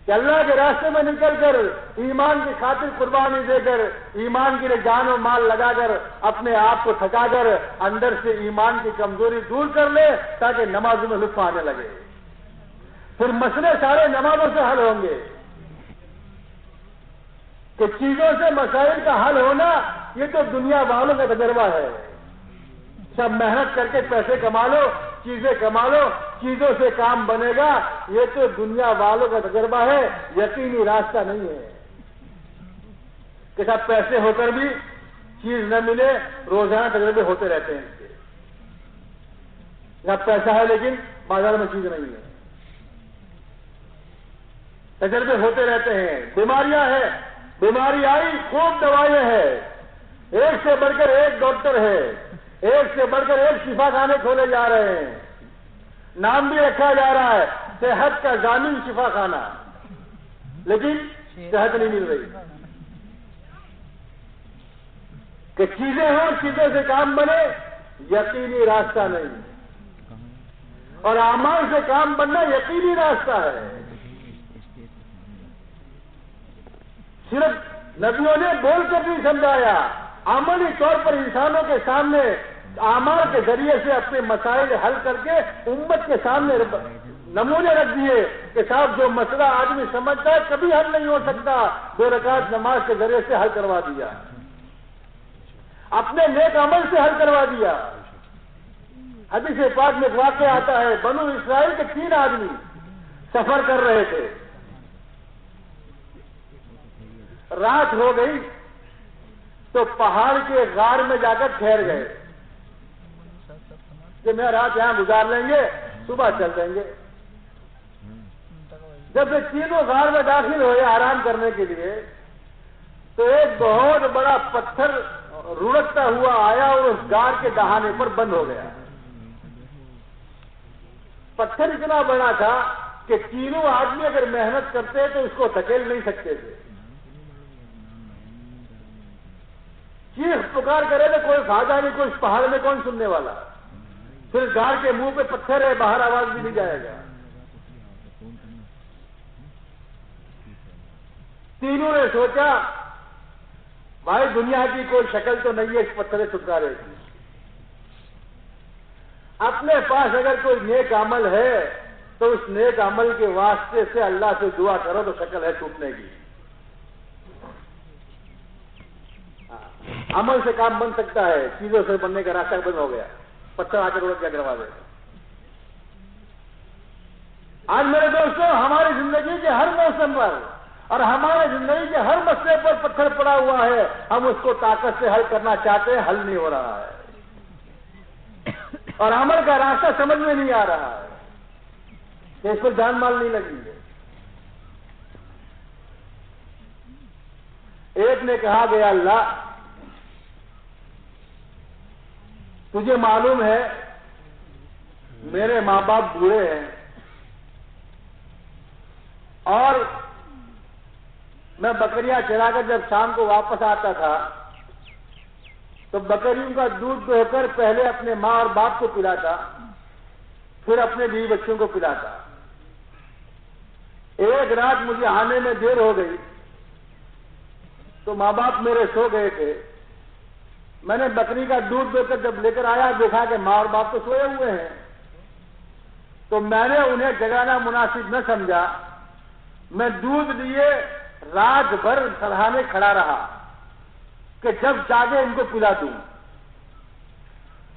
کہ اللہ کے راستے میں نکل کر ایمان کی خاطر قربانی دے کر ایمان کے لیے جان و مال لگا کر اپنے آپ کو تھکا کر اندر سے ایمان کی کمزوری دور کر لے تاکہ نمازوں میں لطف آنے لگے. پھر مسئلے سارے نمازوں سے حل ہوں گے کہ چیزوں سے مسائل کا حل ہونا یہ تو دنیا والوں کا تجربہ ہے. سب محنت کر کے پیسے کما لو، چیزیں کما لو، چیزوں سے کام بنے گا، یہ تو دنیا والوں کا تجربہ ہے، یقینی راستہ نہیں ہے. کہ سب پیسے ہو کر بھی چیز نہ ملے، روزانہ تجربے ہوتے رہتے ہیں اس کے. جب پیسہ ہے لیکن بازار میں چیز نہیں ہے، تجربے ہوتے رہتے ہیں. بیماریاں ہیں، بیماری آئی خوب دوائیں ہیں، ایک سے بڑھ کر ایک ڈاکٹر ہے، ایک سے بڑھ کر ایک شفا خانے کھولے جا رہے ہیں. نام بھی رکھا جا رہا ہے صحت کا ضامن شفا خانہ، لیکن صحت نہیں مل رہی. کہ چیزیں ہوں، چیزوں سے کام بنے، یقینی راستہ نہیں. اور اعمال سے کام بننا یقینی راستہ ہے. صرف نبیوں نے بول کر نہیں سمجھایا، عملی طور پر انسانوں کے سامنے اعمال کے ذریعے سے اپنے مسائل حل کر کے امت کے سامنے نمونے رکھ دیے کہ صاحب جو مسئلہ آدمی سمجھتا ہے کبھی حل نہیں ہو سکتا، 2 رکعت نماز کے ذریعے سے حل کروا دیا، اپنے نیک عمل سے حل کروا دیا. حدیث پاک میں ایک واقعہ آتا ہے، بنو اسرائیل کے 3 آدمی سفر کر رہے تھے، رات ہو گئی تو پہاڑ کے غار میں جا کر ٹھہر گئے کہ میں رات یہاں گزار لیں گے، صبح چل دیں گے. جب یہ تینوں غار میں داخل ہوئے آرام کرنے کے لیے تو ایک بہت بڑا پتھر رڑکتا ہوا آیا اور اس غار کے دہانے پر بند ہو گیا. پتھر اتنا بڑا تھا کہ تینوں آدمی اگر محنت کرتے تو اس کو دھکیل نہیں سکتے تھے. چیخ پکار کرے تو کوئی فائدہ نہیں، کوئی اس پہاڑ میں کون سننے والا. پھر غار کے منہ پہ پتھر ہے، باہر آواز بھی نہیں جائے گا. تینوں نے سوچا بھائی دنیا کی کوئی شکل تو نہیں ہے اس پتھر چھٹکارے کی، اپنے پاس اگر کوئی نیک عمل ہے تو اس نیک عمل کے واسطے سے اللہ سے دعا کرو تو شکل ہے ٹوٹنے کی. عمل سے کام بن سکتا ہے، چیزوں سے بننے کا راستہ بند ہو گیا، پتھر آ کر کیا کروا دے. آج میرے دوستوں ہماری زندگی کے ہر موسم پر اور ہمارے زندگی کے ہر مسئلے پر پتھر پڑا ہوا ہے، ہم اس کو طاقت سے حل کرنا چاہتے ہیں، حل نہیں ہو رہا ہے اور عمل کا راستہ سمجھ میں نہیں آ رہا ہے کہ اس پر جان مال نہیں لگی ہے. ایک نے کہا گیا اللہ تجھے معلوم ہے میرے ماں باپ بوڑھے ہیں اور میں بکریاں چرا کر جب شام کو واپس آتا تھا تو بکریوں کا دودھ دو کر پہلے اپنے ماں اور باپ کو پلاتا، پھر اپنے بیوی بچوں کو پلاتا. ایک رات مجھے آنے میں دیر ہو گئی تو ماں باپ میرے سو گئے تھے. میں نے بکری کا دودھ دو کر جب لے کر آیا دیکھا کہ ماں اور باپ تو سوئے ہوئے ہیں، تو میں نے انہیں جگانا مناسب نہ سمجھا. میں دودھ لیے رات بھر سرہانے کھڑا رہا کہ جب جاگے ان کو پلا دوں،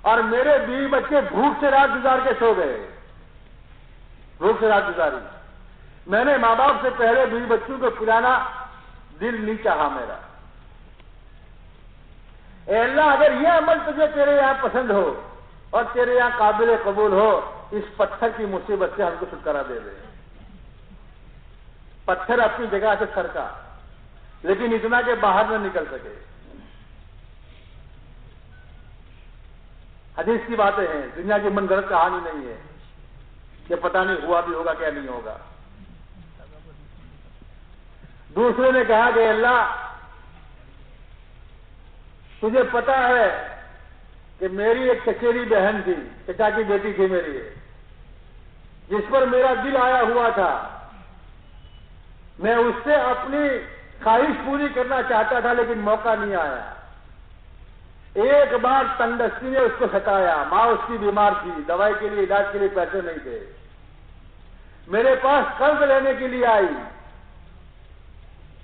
اور میرے بیوی بچے بھوک سے رات گزار کے سو گئے، بھوک سے رات گزاری. میں نے ماں باپ سے پہلے بیوی بچوں کو پلانا دل نہیں چاہا میرا. اے اللہ اگر یہ عمل تجھے تیرے یہاں پسند ہو اور تیرے یہاں قابل قبول ہو، اس پتھر کی مصیبت سے ہم کو چھٹکارا دے دے. پتھر اپنی جگہ سے سرکا لیکن اتنا کہ باہر نہ نکل سکے. حدیث کی باتیں ہیں، دنیا کی من گھڑت کہانی نہیں ہے کہ پتہ نہیں ہوا بھی ہوگا کیا نہیں ہوگا. دوسرے نے کہا کہ اللہ تجھے پتا ہے کہ میری ایک چچیری بہن تھی، چچا کی بیٹی تھی میری، جس پر میرا دل آیا ہوا تھا میں اس سے اپنی خواہش پوری کرنا چاہتا تھا لیکن موقع نہیں آیا. ایک بار تندرستی نے اس کو ستایا. ماں اس کی بیمار تھی, دوائی کے لیے علاج کے لیے پیسے نہیں تھے. میرے پاس قرض لینے کے لیے آئی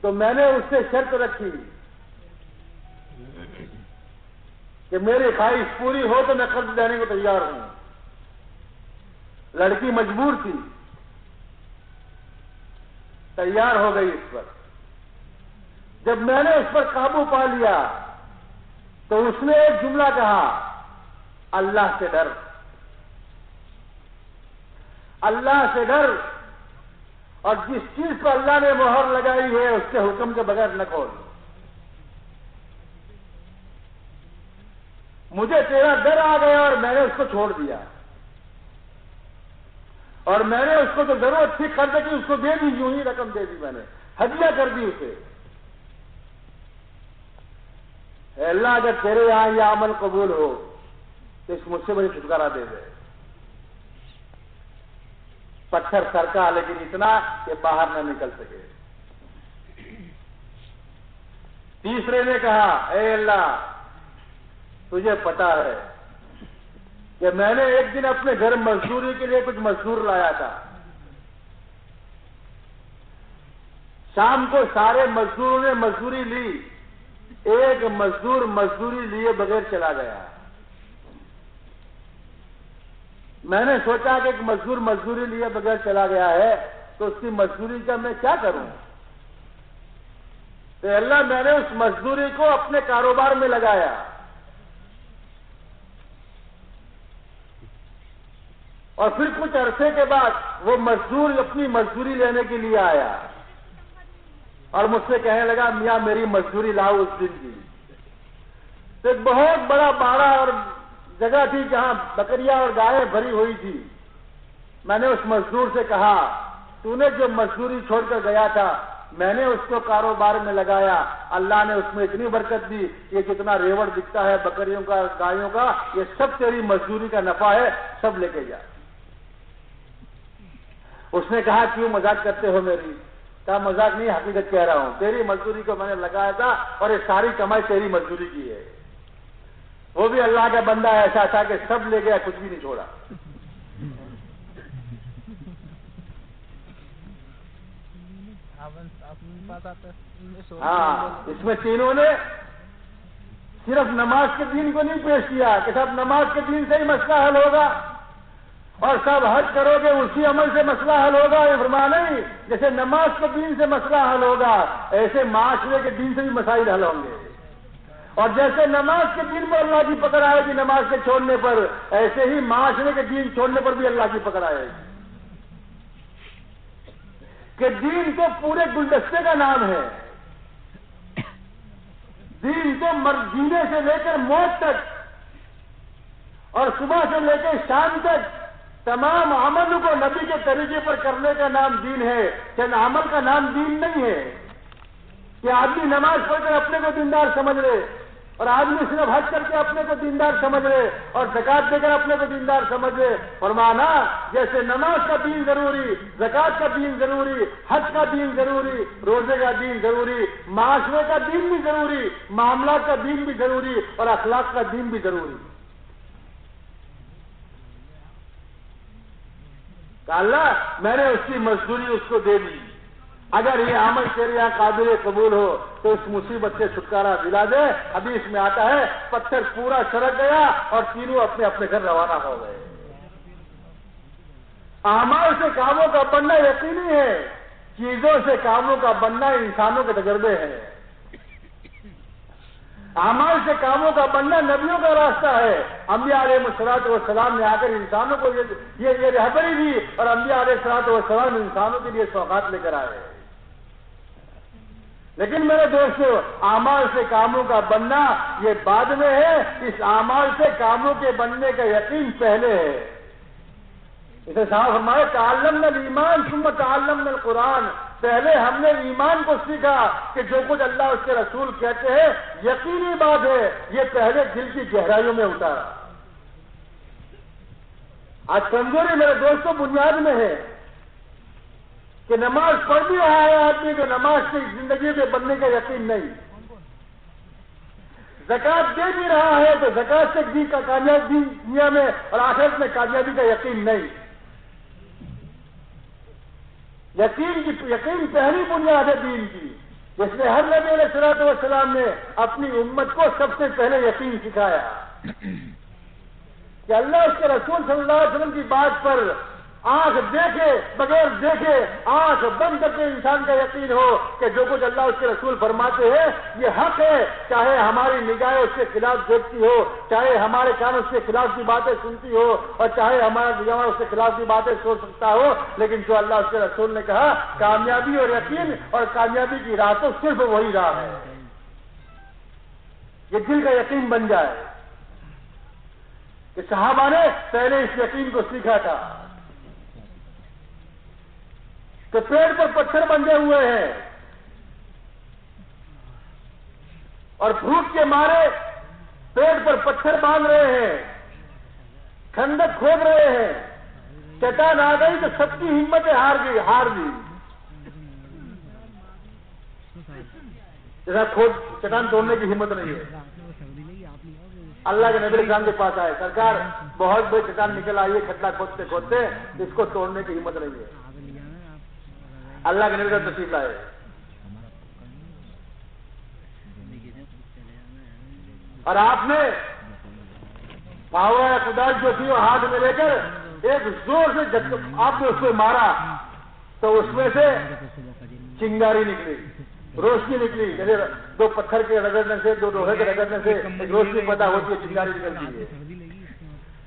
تو میں نے اس سے شرط رکھی کہ میری خواہش پوری ہو تو میں قرض دینے کو تیار ہوں. لڑکی مجبور تھی, تیار ہو گئی اس پر. جب میں نے اس پر قابو پا لیا تو اس نے ایک جملہ کہا, اللہ سے ڈر, اللہ سے ڈر, اور جس چیز پر اللہ نے مہر لگائی ہے اس کے حکم کے بغیر نہ کھول. مجھے تیرا ڈر آ گیا اور میں نے اس کو چھوڑ دیا, اور میں نے اس کو جو ضرورت تھی قرض کی اس کو دے دی, یوں ہی رقم دے دی, میں نے ہدیہ کر دی اسے. اے اللہ اگر تیرے یہاں یہ عمل قبول ہو تو اس مصیبت سے چھٹکارا دے دے. پتھر سرکا لیکن اتنا کہ باہر نہ نکل سکے. تیسرے نے کہا, اے اللہ تجھے پتا ہے کہ میں نے ایک دن اپنے گھر مزدوری کے لیے کچھ مزدور لایا تھا. شام کو سارے مزدوروں نے مزدوری لی, ایک مزدور مزدوری لیے بغیر چلا گیا. میں نے سوچا کہ ایک مزدور مزدوری لیے بغیر چلا گیا ہے تو اس کی مزدوری کا میں کیا کروں. تو اللہ میں نے اس مزدوری کو اپنے کاروبار میں لگایا, اور پھر کچھ عرصے کے بعد وہ مزدور اپنی مزدوری لینے کے لیے آیا اور مجھ سے کہنے لگا, میاں میری مزدوری لاؤ اس دن کی. تو ایک بہت بڑا باڑا اور جگہ تھی جہاں بکریاں اور گائیں بھری ہوئی تھی. میں نے اس مزدور سے کہا, تو نے جو مزدوری چھوڑ کر گیا تھا میں نے اس کو کاروبار میں لگایا, اللہ نے اس میں اتنی برکت دی, یہ جتنا ریوڑ دکھتا ہے بکریوں کا گایوں کا یہ سب تیری مزدوری کا نفع ہے, سب لے کے جا. اس نے کہا کیوں مذاق کرتے ہو میری؟ کہا مذاق نہیں, حقیقت کہہ رہا ہوں. تیری مزدوری کو میں نے لگایا تھا اور یہ ساری کمائی تیری مزدوری کی ہے. وہ بھی اللہ کا بندہ ایسا تھا کہ سب لے گیا, کچھ بھی نہیں چھوڑا. ہاں, اس میں تینوں نے صرف نماز کے دین کو نہیں پیش کیا کہ صاحب نماز کے دین سے ہی مسئلہ حل ہوگا اور سب حج کرو گے اسی عمل سے مسئلہ حل ہوگا. یہ فرما نہیں, جیسے نماز کے دین سے مسئلہ حل ہوگا ایسے معاشرے کے دین سے بھی مسائل حل ہوں گے. اور جیسے نماز کے دین پر اللہ کی پکڑ آئے گی نماز کے چھوڑنے پر, ایسے ہی معاشرے کے دین چھوڑنے پر بھی اللہ کی پکڑ آئے گی. کہ دین تو پورے گلدستے کا نام ہے. دین تو جینے سے لے کر موت تک اور صبح سے لے کر شام تک تمام عمل کو نبی کے طریقے پر کرنے کا نام دین ہے. چند عمل کا نام دین نہیں ہے کہ آدمی نماز پڑھ کر اپنے کو دیندار سمجھ لے, اور آدمی صرف حج کر کے اپنے کو دیندار سمجھ لے, اور زکات دے کر اپنے کو دیندار سمجھ لے. فرمانا جیسے نماز کا دین ضروری, زکات کا دین ضروری, حج کا دین ضروری, روزے کا دین ضروری, معاشرے کا دین بھی ضروری, معاملات کا دین بھی ضروری, اور اخلاق کا دین بھی ضروری. کہ اللہ میں نے اس کی مزدوری اس کو دے دی, اگر یہ عمل تیرے یہاں قابل قبول ہو تو اس مصیبت سے چھٹکارا دلا دے. حدیث میں آتا ہے پتھر پورا سرک گیا اور تینوں اپنے اپنے گھر روانہ ہو گئے. اعمال سے کاموں کا بننا یقینی ہے, چیزوں سے کاموں کا بننا انسانوں کے تجربے ہیں. اعمال سے کاموں کا بننا نبیوں کا راستہ ہے. انبیاء علیہ الصلوۃ والسلام نے آ کر انسانوں کو یہ رہبری دی, اور انبیاء علیہ الصلوۃ والسلام انسانوں کے لیے سوغات لے کر آئے. لیکن میرے دوستو, اعمال سے کاموں کا بننا یہ بعد میں ہے, اس اعمال سے کاموں کے بننے کا یقین پہلے ہے. اسے صاحب ہمارے تعلمنا الایمان ثم تعلمنا القرآن, پہلے ہم نے ایمان کو سیکھا کہ جو کچھ اللہ اس کے رسول کہتے ہیں یقینی بات ہے, یہ پہلے دل کی گہرائیوں میں اتارا. آج کمزوری میرے دوستوں بنیاد میں ہے. کہ نماز پڑھ بھی رہا ہے آدمی تو نماز کی زندگی میں بننے کا یقین نہیں، زکات دے بھی رہا ہے تو زکات سے بھی کامیابی دنیا میں اور آخرت میں کامیابی کا یقین نہیں۔ یقین پہلی بنیاد ہے دین کی، جس نے ہر نبی علیہ الصلوۃ والسلام نے اپنی امت کو سب سے پہلے یقین سکھایا کہ اللہ اس کے رسول صلی اللہ علیہ وسلم کی بات پر آنکھ دیکھے بغیر دیکھے آنکھ بند کر کے انسان کا یقین ہو کہ جو کچھ اللہ اس کے رسول فرماتے ہیں یہ حق ہے، چاہے ہماری نگاہیں اس کے خلاف دیکھتی ہو، چاہے ہمارے کان اس کے خلاف کی باتیں سنتی ہو، اور چاہے ہمارا دماغ اس کے خلاف کی باتیں سوچ سکتا ہو، لیکن جو اللہ اس کے رسول نے کہا کامیابی اور یقین اور کامیابی کی راہ تو صرف وہی راہ ہے، یہ دل کا یقین بن جائے کہ صحابہ نے پہلے اس یقین کو سیکھا تھا کہ پیڑ پر پتھر بندھے ہوئے ہیں اور بھوک کے مارے پیڑ پر پتھر باندھ رہے ہیں، کھندک کھود رہے ہیں، چٹان آ گئی تو سب کی ہمتیں ہار دی جیسا چٹان توڑنے کی ہمت نہیں ہے۔ اللہ کے نبی اسلام کے پاس آئے، سرکار بہت بڑی چٹان نکل آئی ہے، کھڈا کھودتے کھودتے اس کو توڑنے کی ہمت نہیں ہے۔ اللہ کے نبی کا تشریف لائے، اور آپ نے پاوا کدال جو تھی وہ ہاتھ میں لے کر ایک زور سے آپ نے اس کو مارا تو اس میں سے چنگاری نکلی، روشنی نکلی، جیسے دو پتھر کے رگڑنے سے، دو لوہے کے رگڑنے سے ایک روشنی پیدا ہوتی ہے، چنگاری نکلتی ہے۔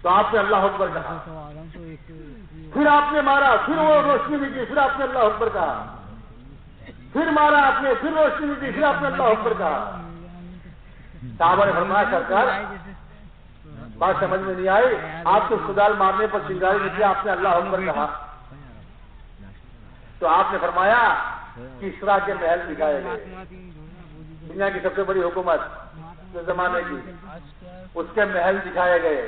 تو آپ نے اللہ اکبر کہا، پھر آپ نے مارا، پھر وہ روشنی نکلی، پھر آپ نے اللہ اکبر کہا، پھر مارا آپ نے، پھر روشنی نکلی، پھر آپ نے اللہ اکبر کہا۔ صحابہ نے فرمایا سرکار بات سمجھ میں نہیں آئی، آپ کو کدال مارنے پر چنگاری نکلی، آپ نے اللہ اکبر کہا، تو آپ نے فرمایا کسرا کے محل دکھائے گئے، دنیا کی سب سے بڑی حکومت کے زمانے کی، اس کے محل دکھائے گئے۔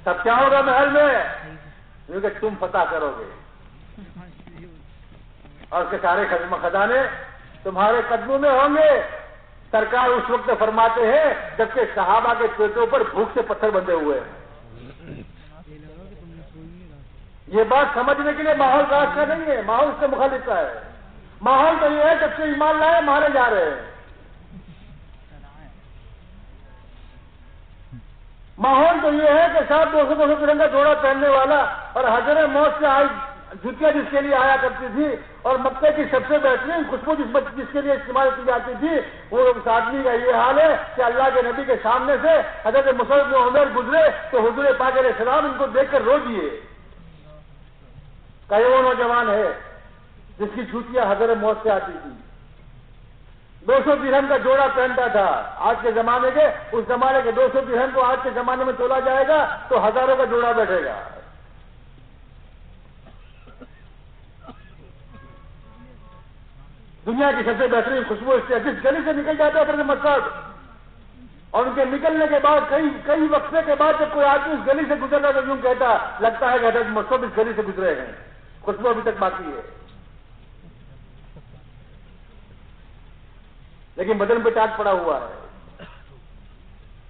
تب کیا ہوگا محل میں؟ کیونکہ تم فتح کرو گے اور اس کے سارے خزانے تمہارے قدموں میں ہوں گے۔ سرکار اس وقت فرماتے ہیں جبکہ صحابہ کے پیٹوں پر بھوک سے پتھر بندھے ہوئے ہیں۔ یہ بات سمجھنے کے لیے ماحول راست کا نہیں ہے، ماحول سے مخالف کا ہے۔ ماحول تو یہ ہے جب سے ایمان لائے مارے جا رہے ہیں، ماحول تو یہ ہے کہ 200 ترنگا جوڑا پہننے والا اور حضر موت سے آئی جوتیاں جس کے لیے آیا کرتی تھی اور مکے کی سب سے بہترین خوشبو جس کے لیے استعمال کی جاتی تھی، وہ اس آدمی کا یہ حال ہے کہ اللہ کے نبی کے سامنے سے حضرت مصعب بن عمیر گزرے تو حضور پاک علیہ السلام ان کو دیکھ کر رو دیے کہ وہ نوجوان ہے جس کی جوتیاں حضرت موت سے آتی تھی، 200 درہم کا جوڑا پہنتا تھا۔ آج کے زمانے کے اس زمانے کے 200 درہم کو آج کے زمانے میں تولا جائے گا تو ہزاروں کا جوڑا بیٹھے گا۔ دنیا کی سب سے بہترین خوشبو اس سے جس گلی سے نکل جاتا ہے مسجد، اور ان کے نکلنے کے بعد کئی وقفے کے بعد جب کوئی آدمی اس گلی سے گزرتا تو یوں کہتا لگتا ہے کہ حضرت مصعب اس گلی سے گزرے ہیں، خوشبو ابھی تک باقی ہے، لیکن بدن پہ ٹاٹ پڑا ہوا ہے۔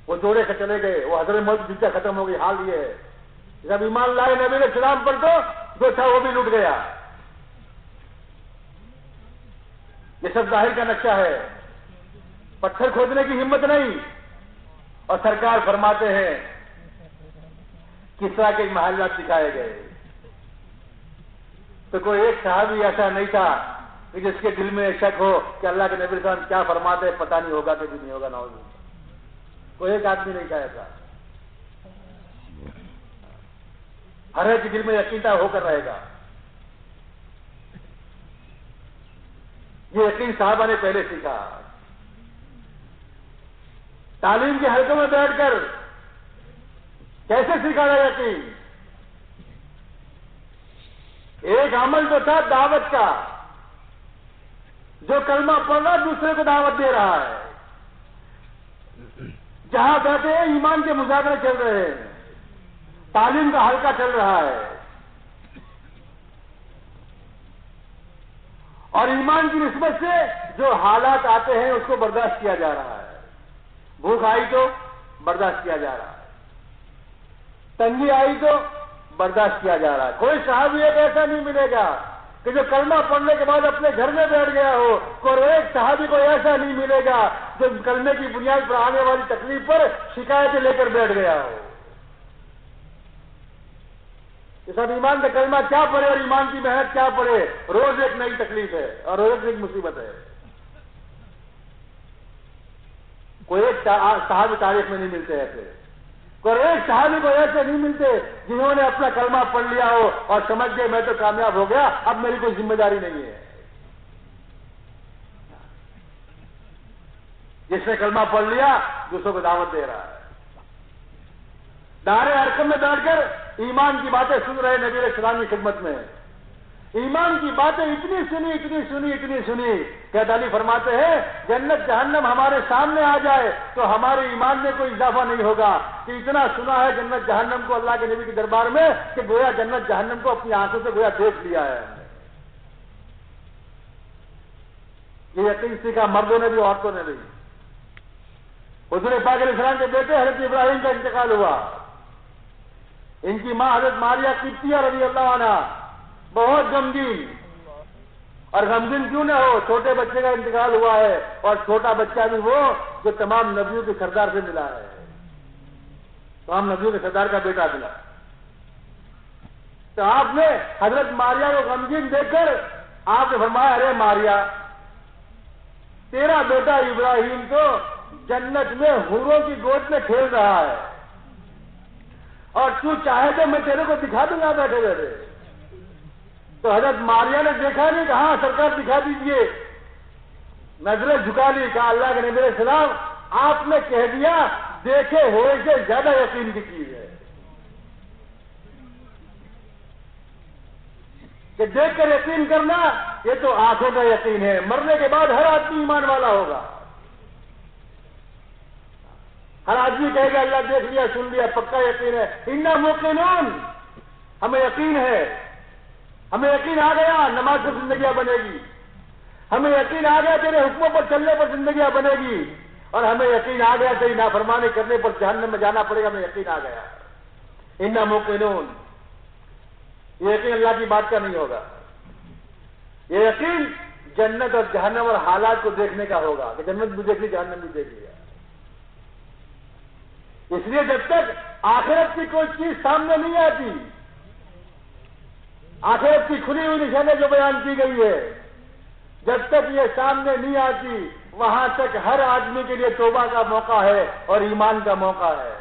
وہ جوڑے سے چلے گئے، وہ حضرت موت جتیا ختم ہو گئی۔ حال یہ ہے جب ایمان لائے نبی علیہ السلام پر تو جو تھا وہ بھی لٹ گیا۔ یہ سب ظاہر کا نقشہ ہے، پتھر کھودنے کی ہمت نہیں۔ اور سرکار فرماتے ہیں کسرا کے محلات دکھائے گئے تو کوئی ایک صحابی ایسا نہیں تھا کہ جس کے دل میں شک ہو کہ اللہ کے نبی صلی اللہ علیہ وسلم کیا فرماتے ہیں پتہ نہیں ہوگا کہ بھی نہیں ہوگا، نعوذ باللہ۔ کوئی ایک آدمی نہیں تھا ایسا، ہر ایک کے دل میں یقین ہو کر رہے گا۔ یہ یقین صحابہ نے پہلے سیکھا، تعلیم کے حلقوں میں بیٹھ کر کیسے سیکھا گیا یقین؟ ایک عمل جو تھا دعوت کا، جو کلمہ پڑھ رہا دوسرے کو دعوت دے رہا ہے، جہاں بیٹھے ہیں ایمان کے مذاکرے چل رہے ہیں، تعلیم کا حلقہ چل رہا ہے، اور ایمان کی نسبت سے جو حالات آتے ہیں اس کو برداشت کیا جا رہا ہے. بھوک آئی تو برداشت کیا جا رہا ہے, تنگی آئی تو برداشت کیا جا رہا ہے. کوئی صحابی ایک ایسا نہیں ملے گا کہ جو کلمہ پڑھنے کے بعد اپنے گھر میں بیٹھ گیا ہو. کوئی ایک صحابی کو ایسا نہیں ملے گا جو کلمے کی بنیاد پر آنے والی تکلیف پر شکایتیں لے کر بیٹھ گیا ہو. یہ سب ایمان کا کلمہ کیا پڑے اور ایمان کی محنت کیا پڑے, روز ایک نئی تکلیف ہے اور روز ایک مصیبت ہے. کوئی ایک صحابی تاریخ میں نہیں ملتے ایسے, کوئی ایک صحابی کو ایسے نہیں ملتے جنہوں نے اپنا کلمہ پڑھ لیا ہو اور سمجھ گئے میں تو کامیاب ہو گیا, اب میری کوئی ذمہ داری نہیں ہے. جس نے کلمہ پڑھ لیا دوسروں کو دعوت دے رہا ہے, دار ارقم میں بیٹھ کر ایمان کی باتیں سن رہے نبی علیہ السلام کی خدمت میں. ایمان کی باتیں اتنی سنی کہ علی فرماتے ہیں جنت جہنم ہمارے سامنے آ جائے تو ہمارے ایمان میں کوئی اضافہ نہیں ہوگا. کہ اتنا سنا ہے جنت جہنم کو اللہ کے نبی کے دربار میں کہ گویا جنت جہنم کو اپنی آنکھوں سے گویا دیکھ لیا ہے. یہ یقین سیکھا مردوں نے بھی عورتوں نے بھی. حضور پاک علیہ السلام کے بیٹے حضرت ابراہیم کا انتقال ہوا. ان کی ماں حضرت ماریہ قبطیہ رضی اللہ عنہ بہت غمگین, اور غمگین کیوں نہ ہو, چھوٹے بچے کا انتقال ہوا ہے اور چھوٹا بچہ بھی وہ جو تمام نبیوں کے سردار سے ملا ہے, تمام نبیوں کے سردار کا بیٹا ملا. تو آپ نے حضرت ماریہ کو غمگین دیکھ کر آپ نے فرمایا ارے ماریہ, تیرا بیٹا ابراہیم تو جنت میں حوروں کی گود میں کھیل رہا ہے اور تو چاہے تو میں تیرے کو دکھا دوں گا بیٹھے بیٹھے. تو حضرت ماریہ نے دیکھا نہیں, کہاں سرکار دکھا دیجئے, نظریں جھکا لی, کہا اللہ کے نبی علیہ السلام آپ نے کہہ دیا دیکھے ہوئے سے زیادہ یقین کی چیز ہے. کہ دیکھ کر یقین کرنا یہ تو آنکھوں کا یقین ہے, مرنے کے بعد ہر آدمی ایمان والا ہوگا. ہر آدمی کہے گا اللہ دیکھ لیا سن لیا پکا یقین ہے. انا موقنون, ہمیں یقین ہے, ہمیں یقین آ گیا نماز پر زندگیاں بنے گی, ہمیں یقین آ گیا تیرے حکموں پر چلنے پر زندگیاں بنے گی, اور ہمیں یقین آ گیا تیری نافرمانی کرنے پر جہنم میں جانا پڑے گا, ہمیں یقین آ گیا. انا موقنون, یہ یقین اللہ کی بات کا نہیں ہوگا, یہ یقین جنت اور جہنم اور حالات کو دیکھنے کا ہوگا کہ جنت بھی دیکھ لی جہنم بھی دیکھ لیا. اس لیے جب تک آخرت کی کوئی چیز سامنے نہیں آتی, آخرت کی کھلی ہوئی نشانیں جو بیان کی گئی ہے, جب تک یہ سامنے نہیں آتی وہاں تک ہر آدمی کے لیے توبہ کا موقع ہے اور ایمان کا موقع ہے.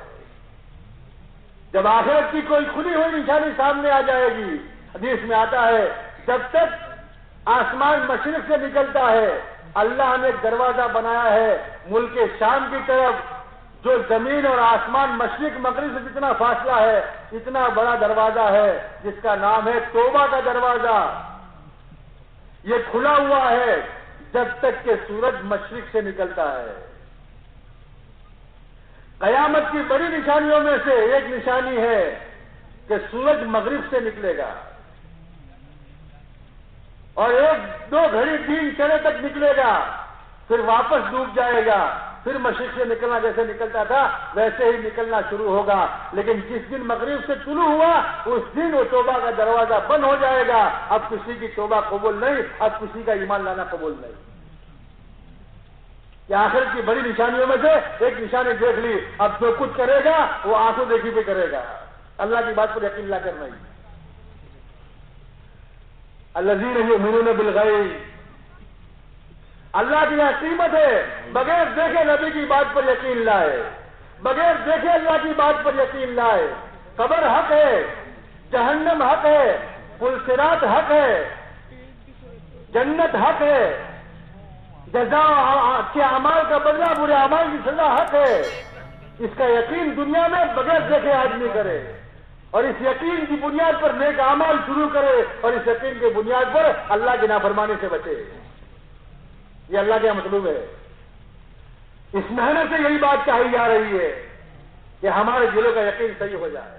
جب آخرت کی کوئی کھلی ہوئی نشانی سامنے آ جائے گی, حدیث میں آتا ہے جب تک آسمان مشرق سے نکلتا ہے اللہ نے ایک دروازہ بنایا ہے ملک شام کی طرف, جو زمین اور آسمان مشرق مغرب سے جتنا فاصلہ ہے اتنا بڑا دروازہ ہے جس کا نام ہے توبہ کا دروازہ. یہ کھلا ہوا ہے جب تک کہ سورج مشرق سے نکلتا ہے. قیامت کی بڑی نشانیوں میں سے ایک نشانی ہے کہ سورج مغرب سے نکلے گا اور 1-2 گھڑی 3 چنے تک نکلے گا, پھر واپس ڈوب جائے گا, پھر مشرق سے نکلنا جیسے نکلتا تھا ویسے ہی نکلنا شروع ہوگا. لیکن جس دن مغرب سے طلوع ہوا اس دن وہ توبہ کا دروازہ بند ہو جائے گا. اب کسی کی توبہ قبول نہیں, اب کسی کا ایمان لانا قبول نہیں. یہ آخرت کی بڑی نشانیوں میں سے ایک نشانی دیکھ لی, اب جو کچھ کرے گا وہ آنکھوں دیکھی پہ کرے گا, اللہ کی بات پر یقین لا کر نہیں. الذین یؤمنون بالغیب, اللہ کی یہ قیمت ہے بغیر دیکھے نبی کی بات پر یقین لائے, بغیر دیکھے اللہ کی بات پر یقین لائے. قبر حق ہے, جہنم حق ہے, پل صراط حق ہے, جنت حق ہے, جزا کے اعمال کا بدلہ برے اعمال کی سزا حق ہے. اس کا یقین دنیا میں بغیر دیکھے آدمی کرے اور اس یقین کی بنیاد پر نیک اعمال شروع کرے اور اس یقین کی بنیاد پر اللہ کی نافرمانی سے بچے. یہ اللہ کا مطلوب ہے. اس محنت سے یہی بات کہی جا رہی ہے کہ ہمارے دلوں کا یقین صحیح ہو جائے.